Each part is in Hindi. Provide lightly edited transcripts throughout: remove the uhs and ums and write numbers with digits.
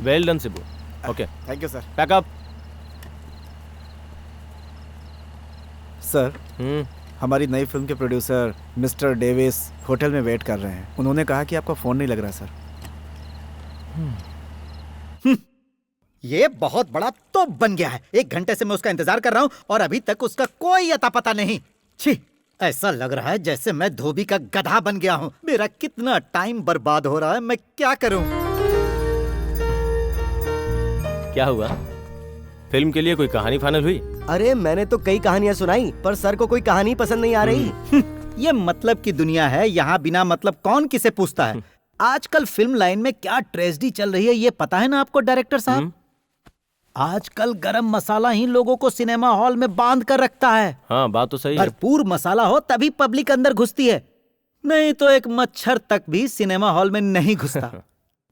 Well done Sibu. Okay thank you sir. Pack up. Sir हमारी नई फिल्म के प्रोड्यूसर मिस्टर डेविस होटल में वेट कर रहे हैं। उन्होंने कहा कि आपका फोन नहीं लग रहा सर। ये बहुत बड़ा तोप बन गया है। 1 घंटे से मैं उसका इंतजार कर रहा हूँ और अभी तक उसका कोई अता पता नहीं। छी, ऐसा लग रहा है जैसे मैं धोबी का गधा बन गया हूँ। मेरा कितना टाइम बर्बाद हो रहा है, मैं क्या करूँ? क्या हुआ? फिल्म के लिए कोई कहानी फाइनल हुई? अरे मैंने तो कई कहानियां सुनाई, पर सर को कोई कहानी पसंद नहीं आ रही। ये मतलब की दुनिया है, यहाँ बिना मतलब कौन किसे पूछता है। आजकल फिल्म लाइन में क्या ट्रेजेडी चल रही है ये पता है ना आपको डायरेक्टर साहब? आजकल गरम मसाला ही लोगों को सिनेमा हॉल में बांध कर रखता है। हाँ बात तो सही है। भरपूर मसाला हो तभी पब्लिक अंदर घुसती है, नहीं तो एक मच्छर तक भी सिनेमा हॉल में नहीं घुसता।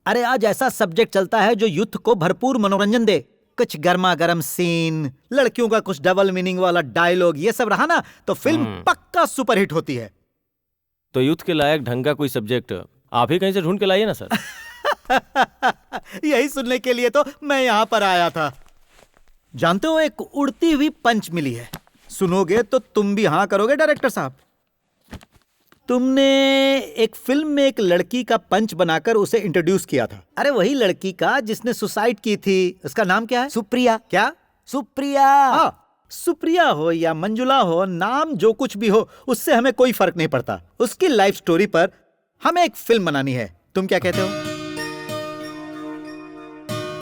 अरे आज ऐसा सब्जेक्ट चलता है जो यूथ को भरपूर मनोरंजन दे। कुछ गर्मा गर्म सीन, लड़कियों का कुछ डबल मीनिंग वाला डायलॉग, ये सब रहा ना तो फिल्म पक्का सुपरहिट होती है। तो यूथ के लायक ढंग का कोई सब्जेक्ट आप ही कहीं से ढूंढ के लाइए ना सर। यही सुनने के लिए तो मैं यहाँ पर आया था। जानते हो एक उड़ती हुई पंच मिली है, सुनोगे तो तुम भी हाँ करोगे डायरेक्टर साहब। तुमने एक फिल्म में एक लड़की का पंच बनाकर उसे इंट्रोड्यूस किया था। अरे वही लड़की का जिसने सुसाइड की थी, उसका नाम क्या है? सुप्रिया। क्या? सुप्रिया। हाँ, सुप्रिया हो या मंजुला हो, नाम जो कुछ भी हो उससे हमें कोई फर्क नहीं पड़ता। उसकी लाइफ स्टोरी पर हमें एक फिल्म बनानी है। तुम क्या कहते हो?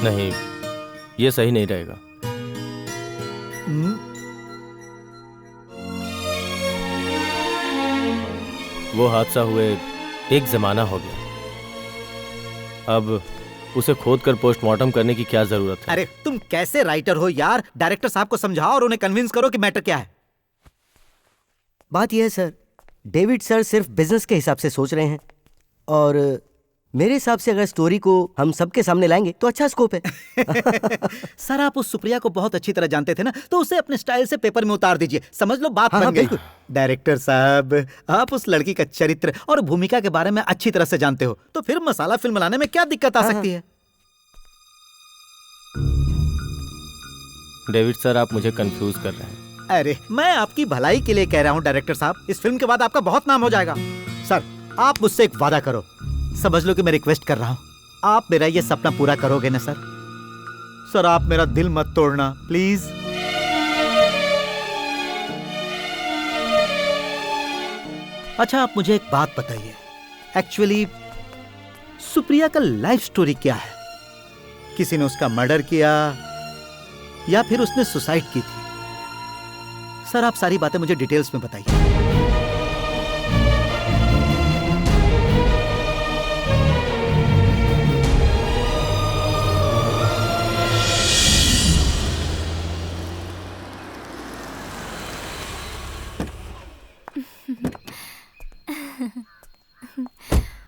नहीं, ये सही नहीं रहेगा। वो हादसा हुए 1 जमाना हो गया। अब उसे खोद कर पोस्टमार्टम करने की क्या जरूरत है? अरे तुम कैसे राइटर हो यार? डायरेक्टर साहब को समझाओ और उन्हें कन्विंस करो कि मैटर क्या है। बात यह है सर, डेविड सर सिर्फ बिजनेस के हिसाब से सोच रहे हैं और मेरे हिसाब से अगर स्टोरी को हम सबके सामने लाएंगे तो अच्छा स्कोप है। सर आप उस सुप्रिया को बहुत अच्छी तरह जानते थे ना, तो उसे अपने स्टाइल से पेपर में उतार दीजिए। समझ लो बात बन गई। डायरेक्टर साहब आप उस लड़की का चरित्र और भूमिका के बारे में अच्छी तरह से जानते हो, तो फिर मसाला फिल्म बनाने में क्या दिक्कत आ सकती है? डेविड सर आप मुझे कंफ्यूज कर रहे हैं। अरे मैं आपकी भलाई के लिए कह रहा हूँ डायरेक्टर साहब। इस फिल्म के बाद आपका बहुत नाम हो जाएगा। सर आप मुझसे एक वादा करो, समझ लो कि मैं रिक्वेस्ट कर रहा हूं, आप मेरा ये सपना पूरा करोगे ना सर? सर आप मेरा दिल मत तोड़ना प्लीज। अच्छा आप मुझे एक बात बताइए, एक्चुअली सुप्रिया का लाइफ स्टोरी क्या है? किसी ने उसका मर्डर किया या फिर उसने सुसाइड की थी? सर आप सारी बातें मुझे डिटेल्स में बताइए।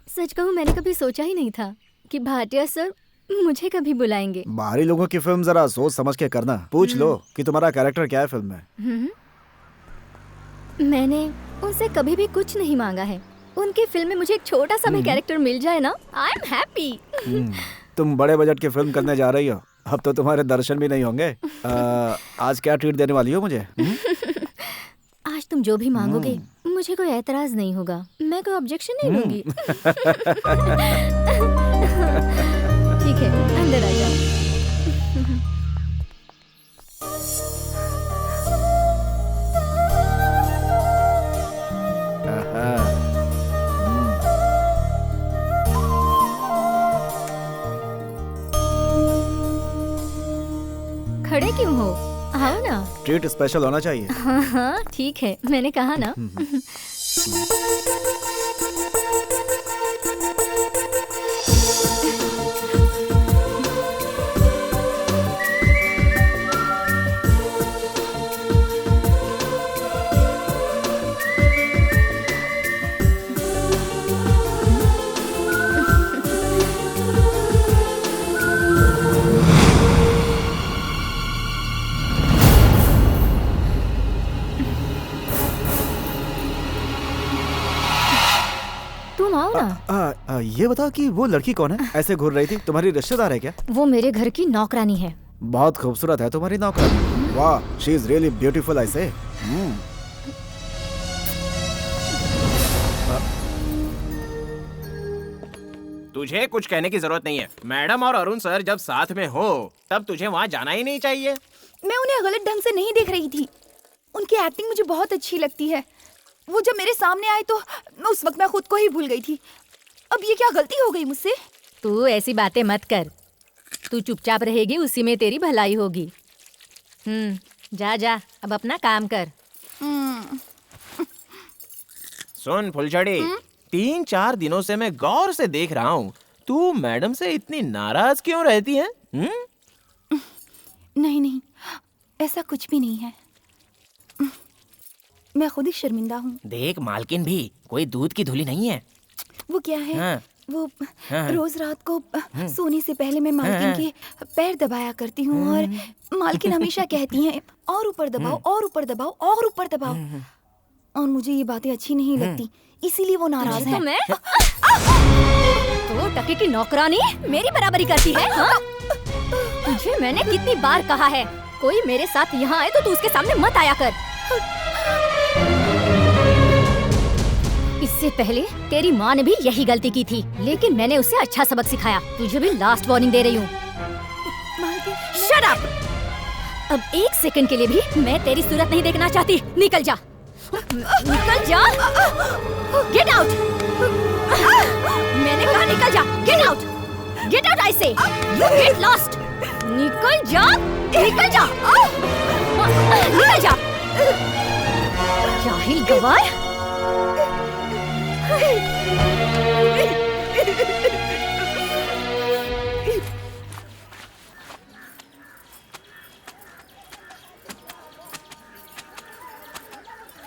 सच कहूं मैंने कभी सोचा ही नहीं था कि भाटिया सर मुझे कभी बुलाएंगे। बाहरी लोगों की फिल्म जरा सोच समझ के करना। पूछ लो कि तुम्हारा कैरेक्टर क्या है फिल्म में। मैंने उनसे कभी भी कुछ नहीं मांगा है। उनकी फिल्म में मुझे एक छोटा सा भी कैरेक्टर मिल जाए ना, आई एम हैप्पी। तुम बड़े बजट की फिल्म करने जा रही हो, अब तो तुम्हारे दर्शन भी नहीं होंगे। आज क्या ट्रीट देने वाली हो मुझे? आज तुम जो भी मांगोगे मुझे कोई ऐतराज नहीं होगा, मैं कोई ऑब्जेक्शन नहीं लूंगी। ठीक है अंदर आ जाओ। खड़े क्यों हो? आओ ना। ट्रीट स्पेशल होना चाहिए। हाँ हाँ ठीक है, मैंने कहा ना। ये बताओ कि वो लड़की कौन है? ऐसे घूर रही थी, तुम्हारी रिश्तेदार है क्या? वो मेरे घर की नौकरानी है। बहुत खूबसूरत है तुम्हारी नौकरानी। वाह, she is really beautiful I से। तुझे कुछ कहने की जरूरत नहीं है। मैडम और अरुण सर जब साथ में हो तब तुझे वहाँ जाना ही नहीं चाहिए। मैं उन्हें गलत ढंग से नहीं देख रही थी। उनकी एक्टिंग मुझे बहुत अच्छी लगती है। वो जब मेरे सामने आए तो उस वक्त मैं खुद को ही भूल गई थी। अब ये क्या गलती हो गई मुझसे? तू ऐसी बातें मत कर। तू चुपचाप रहेगी, उसी में तेरी भलाई होगी। जा जा, अब अपना काम कर। सुन फुलझड़ी, 3-4 दिनों से मैं गौर से देख रहा हूँ, तू मैडम से इतनी नाराज क्यों रहती है? नहीं नहीं, ऐसा कुछ भी नहीं है। मैं खुद ही शर्मिंदा हूँ। देख मालकिन भी कोई दूध की धुली नहीं है। वो क्या है? हाँ। वो रोज रात को सोने से पहले मैं मालकिन के पैर दबाया करती हूँ और मालकिन हमेशा कहती हैं और ऊपर दबाओ और ऊपर दबाओ और ऊपर दबाओ, और मुझे ये बातें अच्छी नहीं लगती, इसीलिए वो नाराज है। मैं तो टके की नौकरानी मेरी बराबरी करती है? हाँ? तुझे मैंने कितनी बार कहा है, कोई मेरे साथ यहाँ आए तो तू उसके सामने मत आया कर। इससे पहले तेरी माँ ने भी यही गलती की थी, लेकिन मैंने उसे अच्छा सबक सिखाया। तुझे भी लास्ट वार्निंग दे रही हूँ। Shut up! अब 1 सेकंड के लिए भी मैं तेरी सूरत नहीं देखना चाहती। निकल जा, निकल जा, गेट आउट। मैंने कहा निकल जा, get out, get out I से, यू गेट लॉस्ट। निकल जा, निकल जा, निकल जा, जाहिल गवार।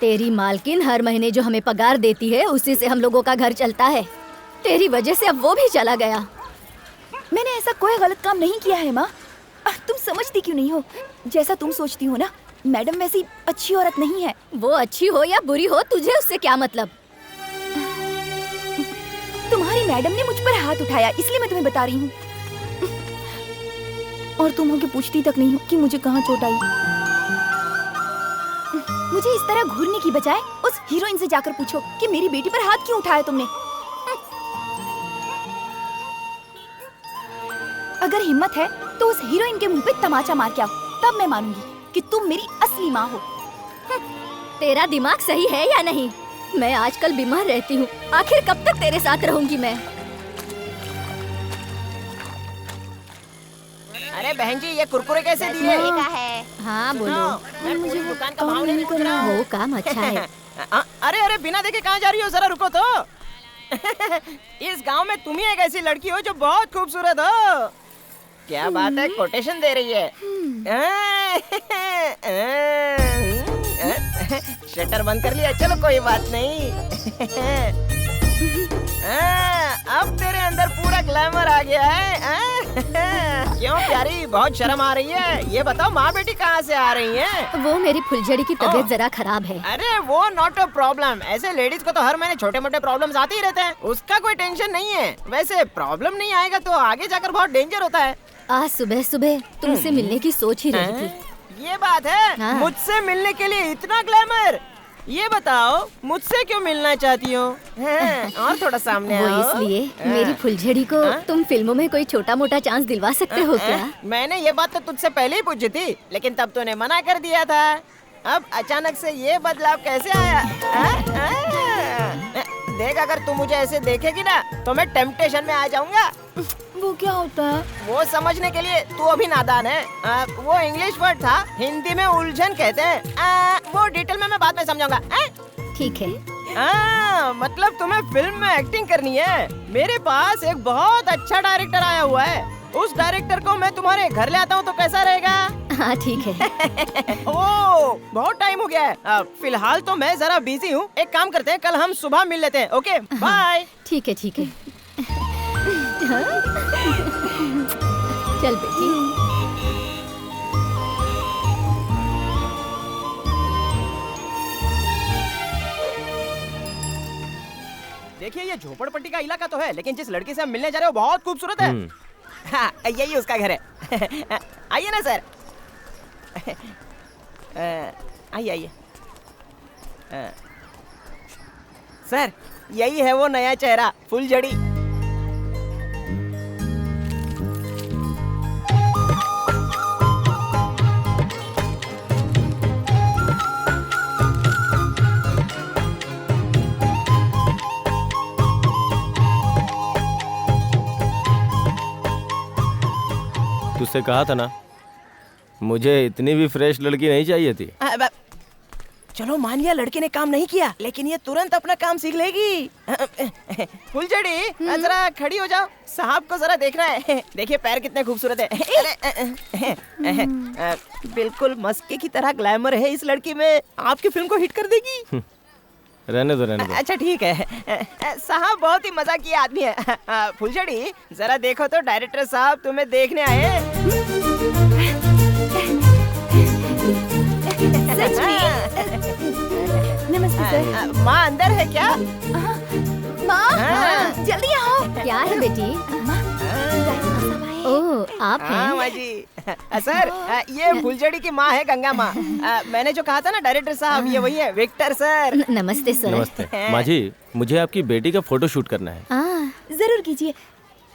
तेरी मालकिन हर महीने जो हमें पगार देती है उसी से हम लोगों का घर चलता है। तेरी वजह से अब वो भी चला गया। मैंने ऐसा कोई गलत काम नहीं किया है माँ। तुम समझती क्यों नहीं हो? जैसा तुम सोचती हो ना, मैडम वैसी अच्छी औरत नहीं है। वो अच्छी हो या बुरी हो, तुझे उससे क्या मतलब? तुम्हारी मैडम ने मुझ पर हाथ उठाया, इसलिए मैं तुम्हें बता रही हूँ। और तुम होके पूछती तक नहीं हो कि मुझे कहाँ चोट आई। मुझे इस तरह घूरने की बजाय उस हीरोइन से जाकर पूछो कि मेरी बेटी पर हाथ क्यों उठाया तुमने। अगर हिम्मत है तो उस हीरोइन के मुंह पे तमाचा मार के आओ, तब मैं मानूंगी कि तुम मेरी असली माँ हो। तेरा दिमाग सही है या नहीं? मैं आजकल बीमार रहती हूँ, आखिर कब तक तेरे साथ रहूंगी मैं? अरे बहन जी, ये कुरकुरे कैसे दिए? हाँ बोलो। मुझे दुकान का भाव नहीं पूछ रहा। वो काम अच्छा है। अरे अरे, बिना देखे कहाँ जा रही हो? जरा रुको तो। इस गांव में तुम ही एक ऐसी लड़की हो जो बहुत खूबसूरत हो। क्या बात है, कोटेशन दे रही है। शटर बंद कर लिया, चलो कोई बात नहीं। अब तेरे अंदर पूरा ग्लैमर आ गया है। क्यों प्यारी, बहुत शर्म आ रही है? ये बताओ, माँ बेटी कहाँ से आ रही हैं? वो मेरी फुलझड़ी की तबीयत जरा खराब है। अरे वो नॉट अ प्रॉब्लम। ऐसे लेडीज को तो हर महीने छोटे मोटे प्रॉब्लम्स आते ही रहते हैं, उसका कोई टेंशन नहीं है। वैसे प्रॉब्लम नहीं आएगा तो आगे जाकर बहुत डेंजर होता है। आज सुबह सुबह तुमसे मिलने की सोच ही रही थी। ये बात है? हाँ। मुझसे मिलने के लिए इतना ग्लैमर? ये बताओ, मुझसे क्यों मिलना चाहती हो? और थोड़ा सामने वो आओ। इसलिए मेरी फुलझड़ी को तुम फिल्मों में कोई छोटा मोटा चांस दिलवा सकते हो क्या? मैंने ये बात तो तुझसे पहले ही पूछी थी, लेकिन तब तूने मना कर दिया था। अब अचानक से ये बदलाव कैसे आया? देख, अगर तू मुझे ऐसे देखेगी ना तो मैं टेम्पटेशन में आ जाऊंगा। वो क्या होता है? वो समझने के लिए तू अभी नादान है। वो इंग्लिश वर्ड था, हिंदी में उलझन कहते हैं। वो डिटेल में मैं बाद में समझाऊंगा। ठीक है। मतलब तुम्हें फिल्म में एक्टिंग करनी है? मेरे पास एक बहुत अच्छा डायरेक्टर आया हुआ है। उस डायरेक्टर को मैं तुम्हारे घर ले आता हूँ तो कैसा रहेगा? हाँ ठीक है। ओह, बहुत टाइम हो गया है। फिलहाल तो मैं जरा बिजी हूँ। एक काम करते हैं, कल हम सुबह मिल लेते हैं। Okay bye. ठीक है ठीक है। चल बेटी। देखिए ये झोपड़पट्टी का इलाका तो है, लेकिन जिस लड़की से हम मिलने जा रहे हैं वो बहुत खूबसूरत है। हाँ, यही उसका घर है। आइए ना सर। आइए आइए। सर यही है वो नया चेहरा, फुलझड़ी। तुझसे कहा था ना, मुझे इतनी भी फ्रेश लड़की नहीं चाहिए थी। चलो मान लिया लड़के ने काम नहीं किया, लेकिन ये तुरंत अपना काम सीख लेगी। फुलझड़ी जरा खड़ी हो जाओ, साहब को जरा देखना है। देखिए पैर कितने खूबसूरत है। बिल्कुल मस्के की तरह ग्लैमर है इस लड़की में, आपकी फिल्म को हिट कर देगी। रहने दो रहने दो। अच्छा ठीक है। साहब बहुत ही मजाकी आदमी है। फुलझड़ी जरा देखो तो डायरेक्टर साहब तुम्हें देखने आए। सच में? नमस्ते सर। माँ अंदर है क्या? माँ हाँ। जल्दी आओ। क्या है बेटी? माँ ओह आप हाँ हैं? माँ जी। सर ये फुलझड़ी की माँ है गंगा माँ। मैंने जो कहा था ना डायरेक्टर साहब, ये वही है, विक्टर सर। नमस्ते सर। नमस्ते माँ जी, मुझे आपकी बेटी का फोटो शूट करना है। जरूर कीजिए।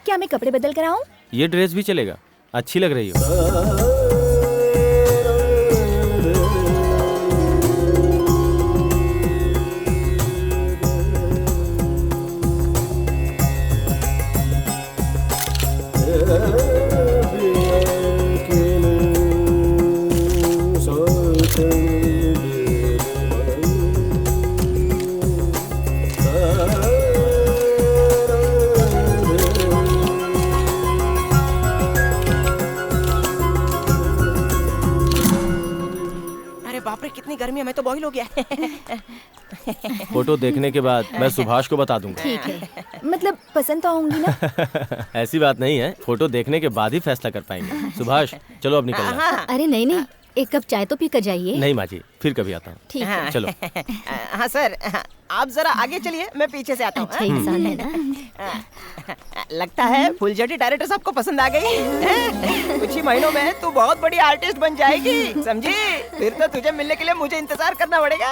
क्या मैं कपड़े बदल कर आऊं? ये ड्रेस भी चलेगा, अच्छी लग रही हो। बाप रे कितनी गर्मी है, मैं तो बॉईल हो गया। फोटो देखने के बाद मैं सुभाष को बता दूंगा। ठीक है। मतलब पसंद तो आऊंगी ना? ऐसी बात नहीं है, फोटो देखने के बाद ही फैसला कर पाएंगे। सुभाष चलो अब निकलना है। अरे नहीं नहीं, एक कप चाय तो पी कर जाइए। नहीं माँ जी, फिर कभी आता हूँ। ठीक है। चलो। हाँ सर, आप जरा आगे चलिए, मैं पीछे से आता हूँ। अच्छा इंसान है ना। लगता है फुलझड़ी डायरेक्टर साहब को पसंद आ गई। कुछ ही महीनों में तू बहुत बड़ी आर्टिस्ट बन जाएगी, समझी? फिर तो तुझे मिलने के लिए मुझे इंतजार करना पड़ेगा।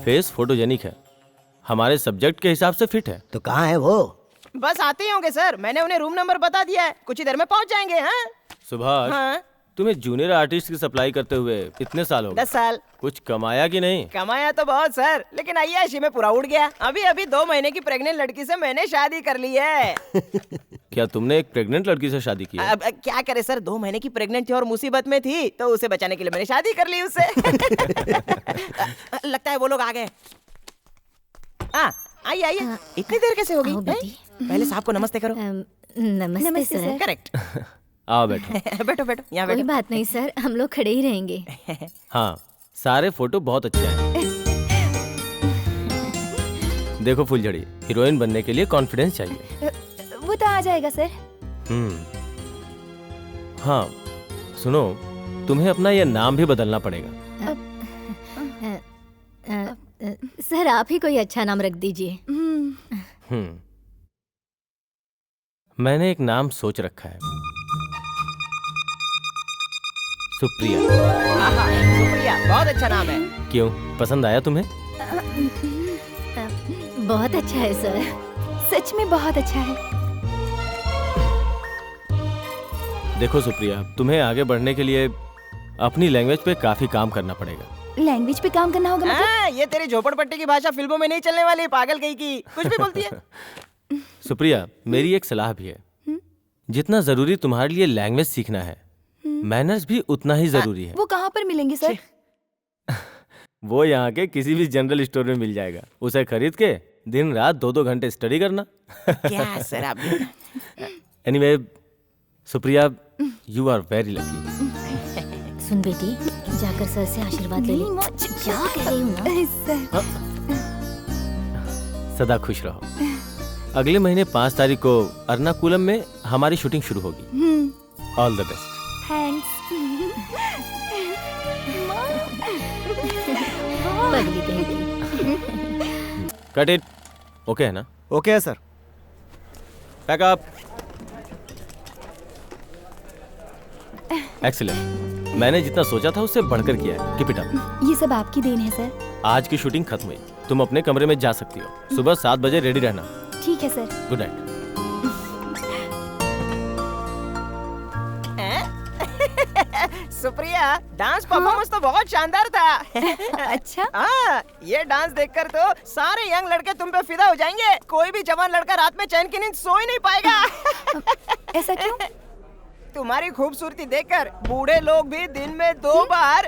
फेस फोटोजेनिक है, हमारे सब्जेक्ट के हिसाब से फिट है। तो कहाँ है वो? बस आते ही होंगे सर, मैंने उन्हें रूम नंबर बता दिया है, कुछ ही देर में पहुंच जाएंगे। हाँ सुभाष, हाँ? तुम्हें जूनियर आर्टिस्ट की सप्लाई करते हुए इतने साल हो गए, 10 साल। कुछ कमाया कि नहीं? कमाया तो बहुत सर, लेकिन अय्याशी में पूरा उड़ गया। अभी 2 महीने की प्रेग्नेंट लड़की से मैंने शादी कर ली है। क्या तुमने एक प्रेग्नेंट लड़की से शादी की है? अब क्या करे सर, 2 महीने की प्रेग्नेंट थी और मुसीबत में थी, तो उसे बचाने के लिए मैंने शादी कर ली उससे। लगता है वो लोग आ गए। आइए आइए, इतनी देर कैसे हो गई? आओ बेटी। पहले साहब को नमस्ते करो। नमस्ते नमस्ते सर। सर। करेक्ट। आओ बैठो। बैठो बैठो, यहाँ कोई बैठो। बात नहीं सर, हम लोग खड़े ही रहेंगे। हाँ, सारे फोटो बहुत अच्छे हैं। देखो फुलझड़ी, हीरोइन बनने के लिए कॉन्फिडेंस चाहिए। वो तो आ जाएगा सर। हाँ सुनो, तुम्हें अपना यह नाम भी बदलना पड़ेगा। सर आप ही कोई अच्छा नाम रख दीजिए। मैंने एक नाम सोच रखा है, सुप्रिया। सुप्रिया बहुत अच्छा नाम है। क्यों, पसंद आया तुम्हें? बहुत अच्छा है सर। सच में बहुत अच्छा है। देखो सुप्रिया, तुम्हें आगे बढ़ने के लिए अपनी लैंग्वेज पे काफी काम करना पड़ेगा। लैंग्वेज पे काम करना होगा मतलब? ये तेरी झोपड़पट्टी की भाषा फिल्मों में नहीं चलने वाली, पागल कहीं की कुछ भी बोलती है। सुप्रिया, मेरी एक सलाह भी है, जितना जरूरी तुम्हारे लिए लैंग्वेज सीखना है, मैनर्स भी उतना ही जरूरी है। वो कहाँ पर मिलेंगे सर? वो यहाँ के किसी भी जनरल स्टोर में मिल जाएगा, उसे खरीद के दिन रात 2-2 घंटे स्टडी करना। क्या सर आप? Anyway Supriya, you are very lucky. सुन बेटी, जाकर सर से आशीर्वाद ले ले। क्या कह रही हूँ ना? सर सदा खुश रहो। अगले महीने 5 तारीख को अर्नाकुलम में हमारी शूटिंग शुरू होगी। All the best. थैंक्स। पगली कहीं की। Cut it. ओके है ना? ओके है सर। Pack up. एक्सीलेंट। मैंने जितना सोचा था उससे बढ़कर किया है। Keep it up. ये सब आपकी देन है सर। आज की शूटिंग खत्म हुई, तुम अपने कमरे में जा सकती हो। सुबह 7 बजे रेडी रहना। ठीक है sir. Good night. Supriya, dance performance तो बहुत शानदार था। अच्छा। हाँ, ये डांस देखकर तो सारे यंग लड़के तुम पे फिदा हो जाएंगे। कोई भी जवान लड़का रात में चैन की नींद सो ही नहीं पाएगा। ऐसा क्यों? तुम्हारी खूबसूरती देखकर बूढ़े लोग भी दिन में 2 बार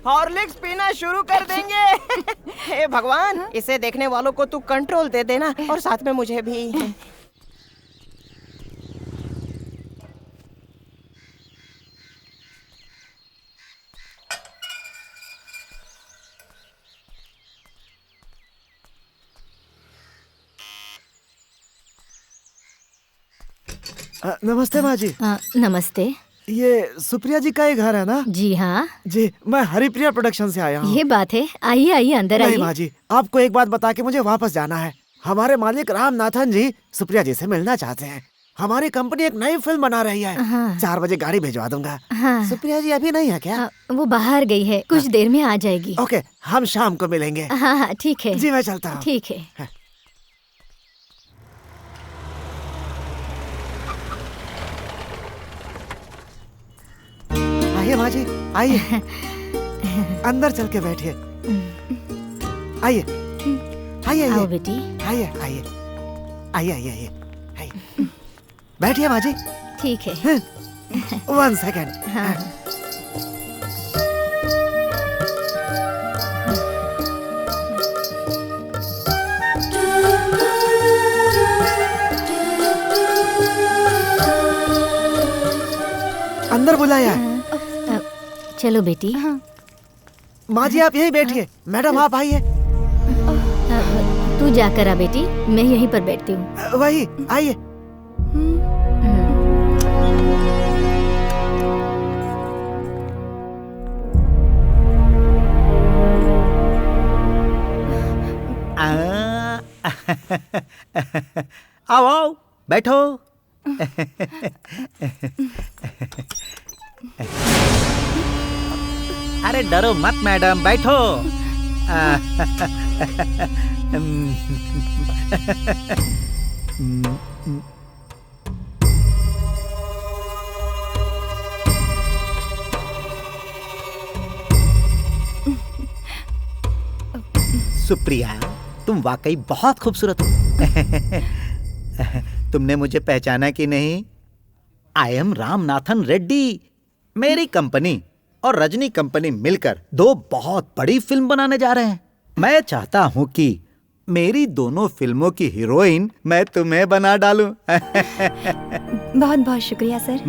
हॉर्लिक्स पीना शुरू कर देंगे। हे भगवान, इसे देखने वालों को तू कंट्रोल दे देना और साथ में मुझे भी। नमस्ते माँ जी। नमस्ते। ये सुप्रिया जी का ही घर है ना? जी हाँ। जी, मैं हरिप्रिया प्रोडक्शन से आया हूँ। ये बात है। आइए आइए अंदर नहीं आइए। माँ जी, आपको एक बात बता के मुझे वापस जाना है। हमारे मालिक रामनाथन जी सुप्रिया जी से मिलना चाहते हैं। हमारी कंपनी एक नई फिल्म बना रही है। हाँ। 4 बजे गाड़ी भिजवा दूंगा। हाँ। सुप्रिया जी अभी नहीं है क्या? वो बाहर गई है, कुछ देर में आ जाएगी। ओके, हम शाम को मिलेंगे। हाँ हाँ ठीक है। जी मैं चलता हूँ। ठीक है। आइए माँ जी, आइए। अंदर चल के बैठिए। आइए आइए आओ आइए बेटी। आइए आइए आइए आइए आइए। बैठिए माँ जी। ठीक है। 1 सेकेंड। हाँ। अंदर बुलाया। चलो बेटी। माँ जी आप यही बैठिए। मैडम आप आइए। तू जाकर आ बेटी, मैं यहीं पर बैठती हूँ। वही आइए। आओ आओ, बैठो। अरे डरो मत मैडम, बैठो। सुप्रिया, तुम वाकई बहुत खूबसूरत हो। तुमने मुझे पहचाना कि नहीं? I am Ramanathan Reddy. मेरी कंपनी और रजनी कंपनी मिलकर 2 बहुत बड़ी फिल्म बनाने जा रहे हैं। मैं चाहता हूँ कि मेरी दोनों फिल्मों की हीरोइन मैं तुम्हें बना डालूं। बहुत बहुत शुक्रिया सर।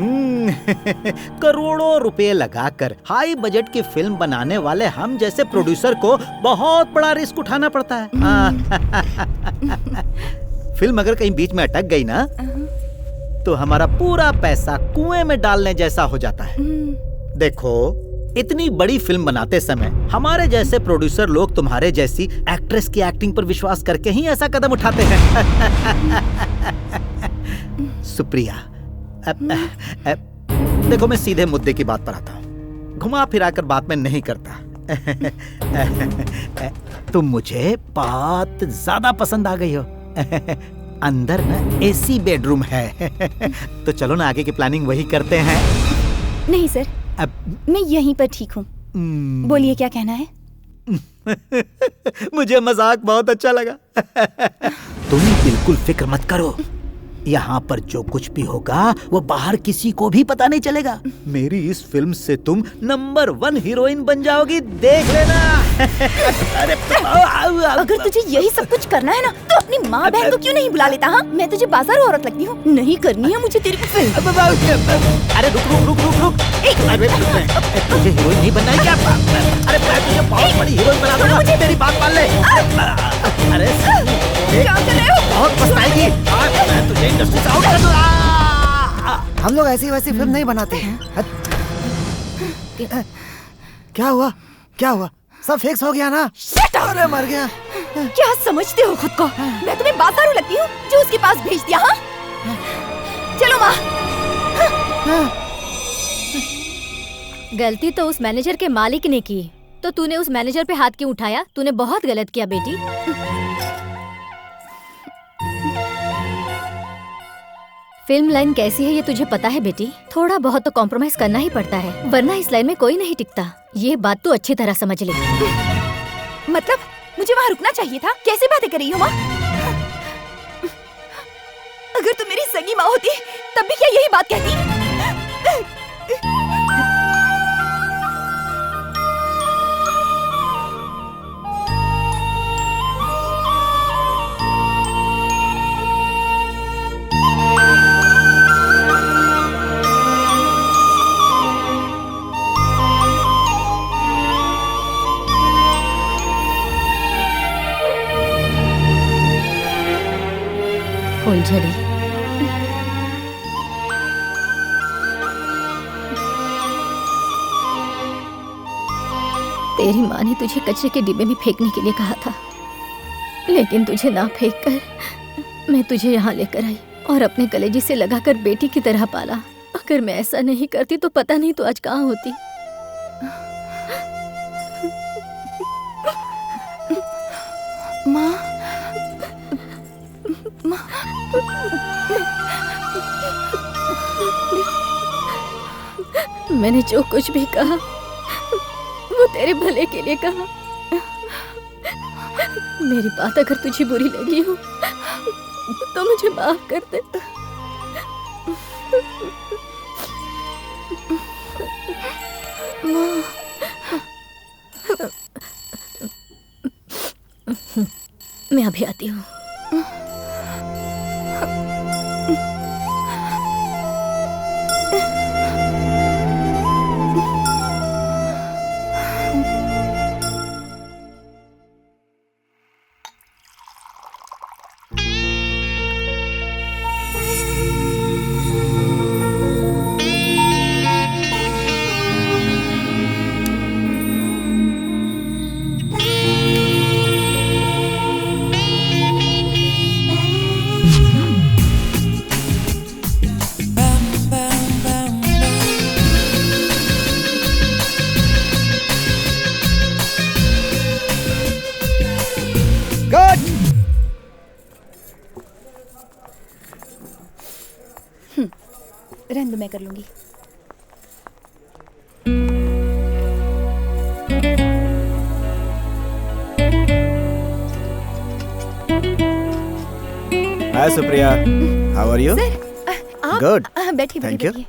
करोड़ों रुपए लगाकर हाई बजट की फिल्म बनाने वाले हम जैसे प्रोड्यूसर को बहुत बड़ा रिस्क उठाना पड़ता है। फिल्म अगर कहीं बीच में अटक गई ना, तो हमारा पूरा पैसा कुएं में डालने जैसा हो जाता है। देखो, इतनी बड़ी फिल्म बनाते समय हमारे जैसे प्रोड्यूसर लोग तुम्हारे जैसी एक्ट्रेस की एक्टिंग पर विश्वास करके ही ऐसा कदम उठाते हैं। सुप्रिया, देखो मैं सीधे मुद्दे की बात पर आता हूँ, घुमा फिरा कर बात में नहीं करता। तुम मुझे बहुत ज्यादा पसंद आ गई हो। अंदर ना एसी बेडरूम है। तो चलो ना आगे की प्लानिंग वही करते हैं। नहीं सर, मैं यहीं पर ठीक हूँ। बोलिए क्या कहना है? मुझे मजाक बहुत अच्छा लगा। तुम बिल्कुल फिक्र मत करो, यहाँ पर जो कुछ भी होगा वो बाहर किसी को भी पता नहीं चलेगा। मेरी इस फिल्म से तुम नंबर 1 हीरोइन बन जाओगी, देख लेना। अगर तुझे यही सब कुछ करना है ना तो अपनी माँ बहन को क्यों नहीं बुला लेता? हाँ, मैं तुझे बाजार औरत लगती हूँ? नहीं करनी है मुझे तेरी फिल्म। अरे रुक। अरे तुझे हीरोइन नहीं बनना है क्या? अरे मैं तुझे बहुत बड़ी हीरोइन बना दूंगा, मेरी बात मान ले। अरे क्या कर रहे हो? बहुत पछताएगी। मैं तुझे इंडस्ट्री से आउट कर दूंगा। हम लोग ऐसी वैसी फिल्म नहीं बनाते हैं। क्या हुआ? सब फिक्स हो गया ना? अरे मर गया। क्या समझते हो खुद को? मैं तुम्हें बाजारू लगती हूँ जो उसके पास भेज दिया? हाँ, चलो माँ। गलती तो उस मैनेजर के मालिक ने की, तो तूने उस मैनेजर पे हाथ क्यों उठाया? तूने बहुत गलत किया बेटी। फिल्म लाइन कैसी है ये तुझे पता है बेटी? थोड़ा बहुत तो कॉम्प्रोमाइज करना ही पड़ता है, वरना इस लाइन में कोई नहीं टिकता। ये बात तू अच्छी तरह समझ ले। मतलब मुझे वहाँ रुकना चाहिए था? कैसी बातें कर रही हो माँ? अगर तू मेरी सगी माँ होती तब भी क्या यही बात कहती? फूलझड़ी, तेरी माँ ने तुझे कचरे के डिब्बे में फेंकने के लिए कहा था, लेकिन तुझे ना फेंक कर मैं तुझे यहाँ लेकर आई और अपने कलेजे से लगाकर बेटी की तरह पाला। अगर मैं ऐसा नहीं करती तो पता नहीं तो आज कहाँ होती। माँ, मैंने जो कुछ भी कहा वो तेरे भले के लिए कहा। मेरी बात अगर तुझे बुरी लगी हो तो मुझे माफ कर दे। मैं अभी आती हूँ। रहने दो, मैं कर लूंगी। Hi Supriya, how are you? Good, बैठिए थैंक यू। बैठिए।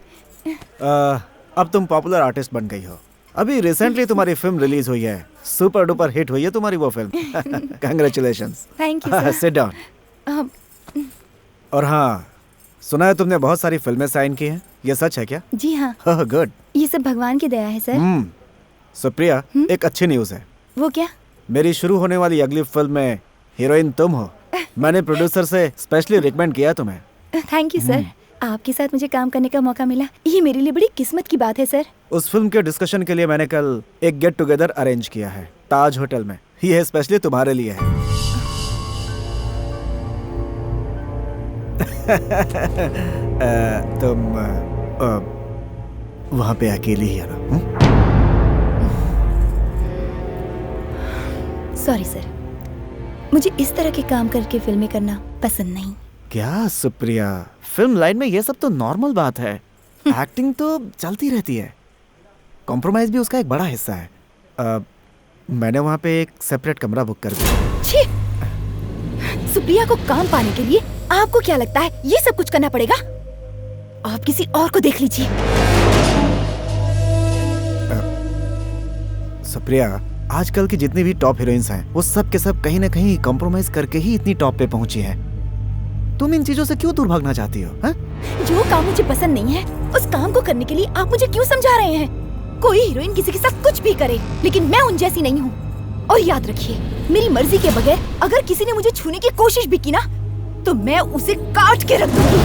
अब तुम पॉपुलर आर्टिस्ट बन गई हो। अभी रिसेंटली तुम्हारी फिल्म रिलीज हुई है, सुपर डुपर हिट हुई है तुम्हारी वो film. Congratulations. Thank you sit down. और हाँ, सुना है तुमने बहुत सारी फिल्में साइन की हैं, ये सच है क्या? जी हाँ, गुड। ये सब भगवान की दया है सर। सुप्रिया, एक अच्छी न्यूज़ है। वो क्या? मेरी शुरू होने वाली अगली फिल्म में हीरोइन तुम हो। मैंने प्रोड्यूसर से स्पेशली रिकमेंड किया तुम्हें। थैंक यू सर, आपके साथ मुझे काम करने का मौका मिला, ये मेरे लिए बड़ी किस्मत की बात है सर। उस फिल्म के डिस्कशन के लिए मैंने कल एक गेट टुगेदर अरेंज किया है ताज होटल में। ये स्पेशली तुम्हारे लिए है। तुम वहाँ पे अकेली ही आना। सॉरी सर, मुझे इस तरह के काम करके फिल्में करना पसंद नहीं। क्या सुप्रिया, फिल्म लाइन में ये सब तो नॉर्मल बात है। एक्टिंग तो चलती रहती है, कॉम्प्रोमाइज भी उसका एक बड़ा हिस्सा है। मैंने वहाँ पे एक सेपरेट कमरा बुक कर दिया। छी! सुप्रिया को काम पाने के लिए आपको क्या लगता है ये सब कुछ करना पड़ेगा? आप किसी और को देख लीजिए। सुप्रिया, आजकल की जितनी भी टॉप हीरोइंस हैं वो सब के सब कहीं ना कहीं कॉम्प्रोमाइज करके ही इतनी टॉप पे पहुंची हैं। तुम इन चीजों से क्यों दूर भागना चाहती हो? हा? जो काम मुझे पसंद नहीं है उस काम को करने के लिए आप मुझे क्यों समझा रहे हैं? कोई हीरोइन किसी के साथ कुछ भी करे, लेकिन मैं उन जैसी नहीं हूँ। और याद रखिए, मेरी मर्जी के बगैर अगर किसी ने मुझे छूने की कोशिश भी की ना, तो मैं उसे काट के रख दूंगी।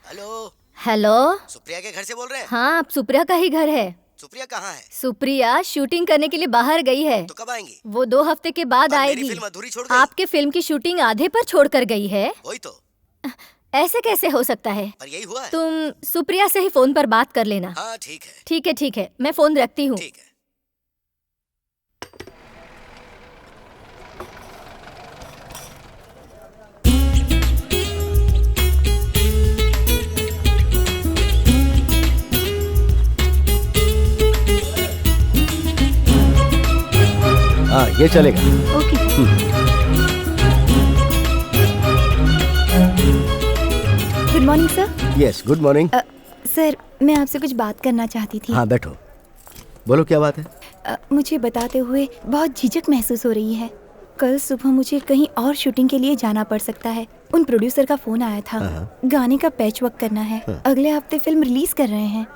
Hello, hello. सुप्रिया के घर से बोल रहे हैं? हाँ, अब सुप्रिया का ही घर है। सुप्रिया कहाँ है? सुप्रिया शूटिंग करने के लिए बाहर गई है। तो कब आएंगी? वो 2 हफ्ते के बाद और मेरी आएगी। फिल्म अधूरी छोड़ गई? आपके फिल्म की शूटिंग आधे पर छोड़कर गई है। वही तो। ऐसे कैसे हो सकता है? पर यही हुआ है। तुम सुप्रिया से ही फोन पर बात कर लेना। हाँ ठीक है। ठीक है, ठीक है, मैं फोन रखती हूँ। ठीक है। हाँ ये चलेगा। Okay. Good morning sir. Yes good morning. Sir, मैं आपसे कुछ बात करना चाहती थी। हाँ बैठो, बोलो क्या बात है? मुझे बताते हुए बहुत झिझक महसूस हो रही है। कल सुबह मुझे कहीं और शूटिंग के लिए जाना पड़ सकता है। उन प्रोड्यूसर का फोन आया था, गाने का पैच वर्क करना है। अगले हफ्ते फिल्म रिलीज कर रहे हैं,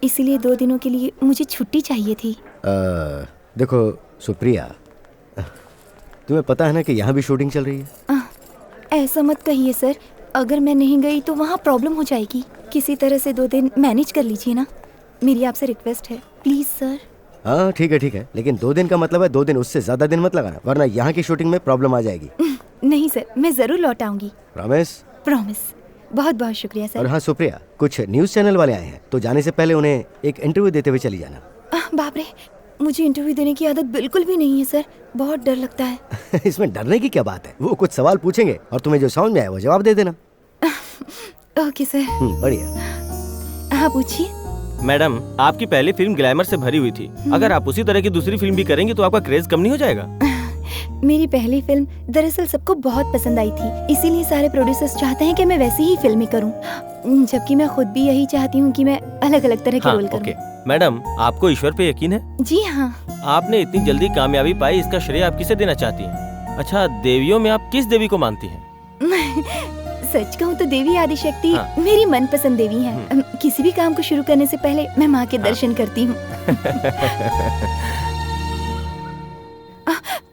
इसीलिए 2 दिनों के लिए मुझे छुट्टी चाहिए थी। देखो सुप्रिया, तुम्हें पता है ना कि यहाँ भी शूटिंग चल रही है। ऐसा मत कहिए सर, अगर मैं नहीं गई तो वहाँ प्रॉब्लम हो जाएगी। किसी तरह से 2 दिन मैनेज कर लीजिए ना, मेरी आपसे रिक्वेस्ट है प्लीज सर। हाँ ठीक है, लेकिन 2 दिन का मतलब है 2 दिन, उससे ज्यादा दिन मत लगाना, वरना यहाँ की शूटिंग में प्रॉब्लम आ जाएगी। नहीं सर, मैं जरूर लौट आऊंगी। प्रॉमिस? प्रॉमिस। बहुत बहुत शुक्रिया सर। और हाँ सुप्रिया, कुछ न्यूज चैनल वाले आए हैं, तो जाने से पहले उन्हें एक इंटरव्यू देते हुए चली जाना। बाप रे, मुझे इंटरव्यू देने की आदत बिल्कुल भी नहीं है सर, बहुत डर लगता है। इसमें डरने की क्या बात है? वो कुछ सवाल पूछेंगे और तुम्हें जो समझ में आए वो जवाब दे देना। Okay sir. बढ़िया। हाँ पूछिए। मैडम, आपकी पहली फिल्म ग्लैमर से भरी हुई थी। अगर आप उसी तरह की दूसरी फिल्म भी करेंगी तो आपका क्रेज कम नहीं हो जाएगा? मेरी पहली फिल्म दरअसल सबको बहुत पसंद आई थी, इसीलिए सारे प्रोड्यूसर्स चाहते हैं कि मैं वैसी ही फिल्में करूं, जबकि मैं खुद भी यही चाहती हूं कि मैं अलग अलग तरह के रोल करूं। ओके। मैडम, आपको ईश्वर पे यकीन है? जी हाँ। आपने इतनी जल्दी कामयाबी पाई, इसका श्रेय आप किसे देना चाहती हैं? अच्छा, देवियों में आप किस देवी को मानती हैं? सच कहूँ तो देवी आदिशक्ति हाँ। मेरी मनपसंद देवी है। किसी भी काम को शुरू करने से पहले मैं माँ के दर्शन करती हूँ।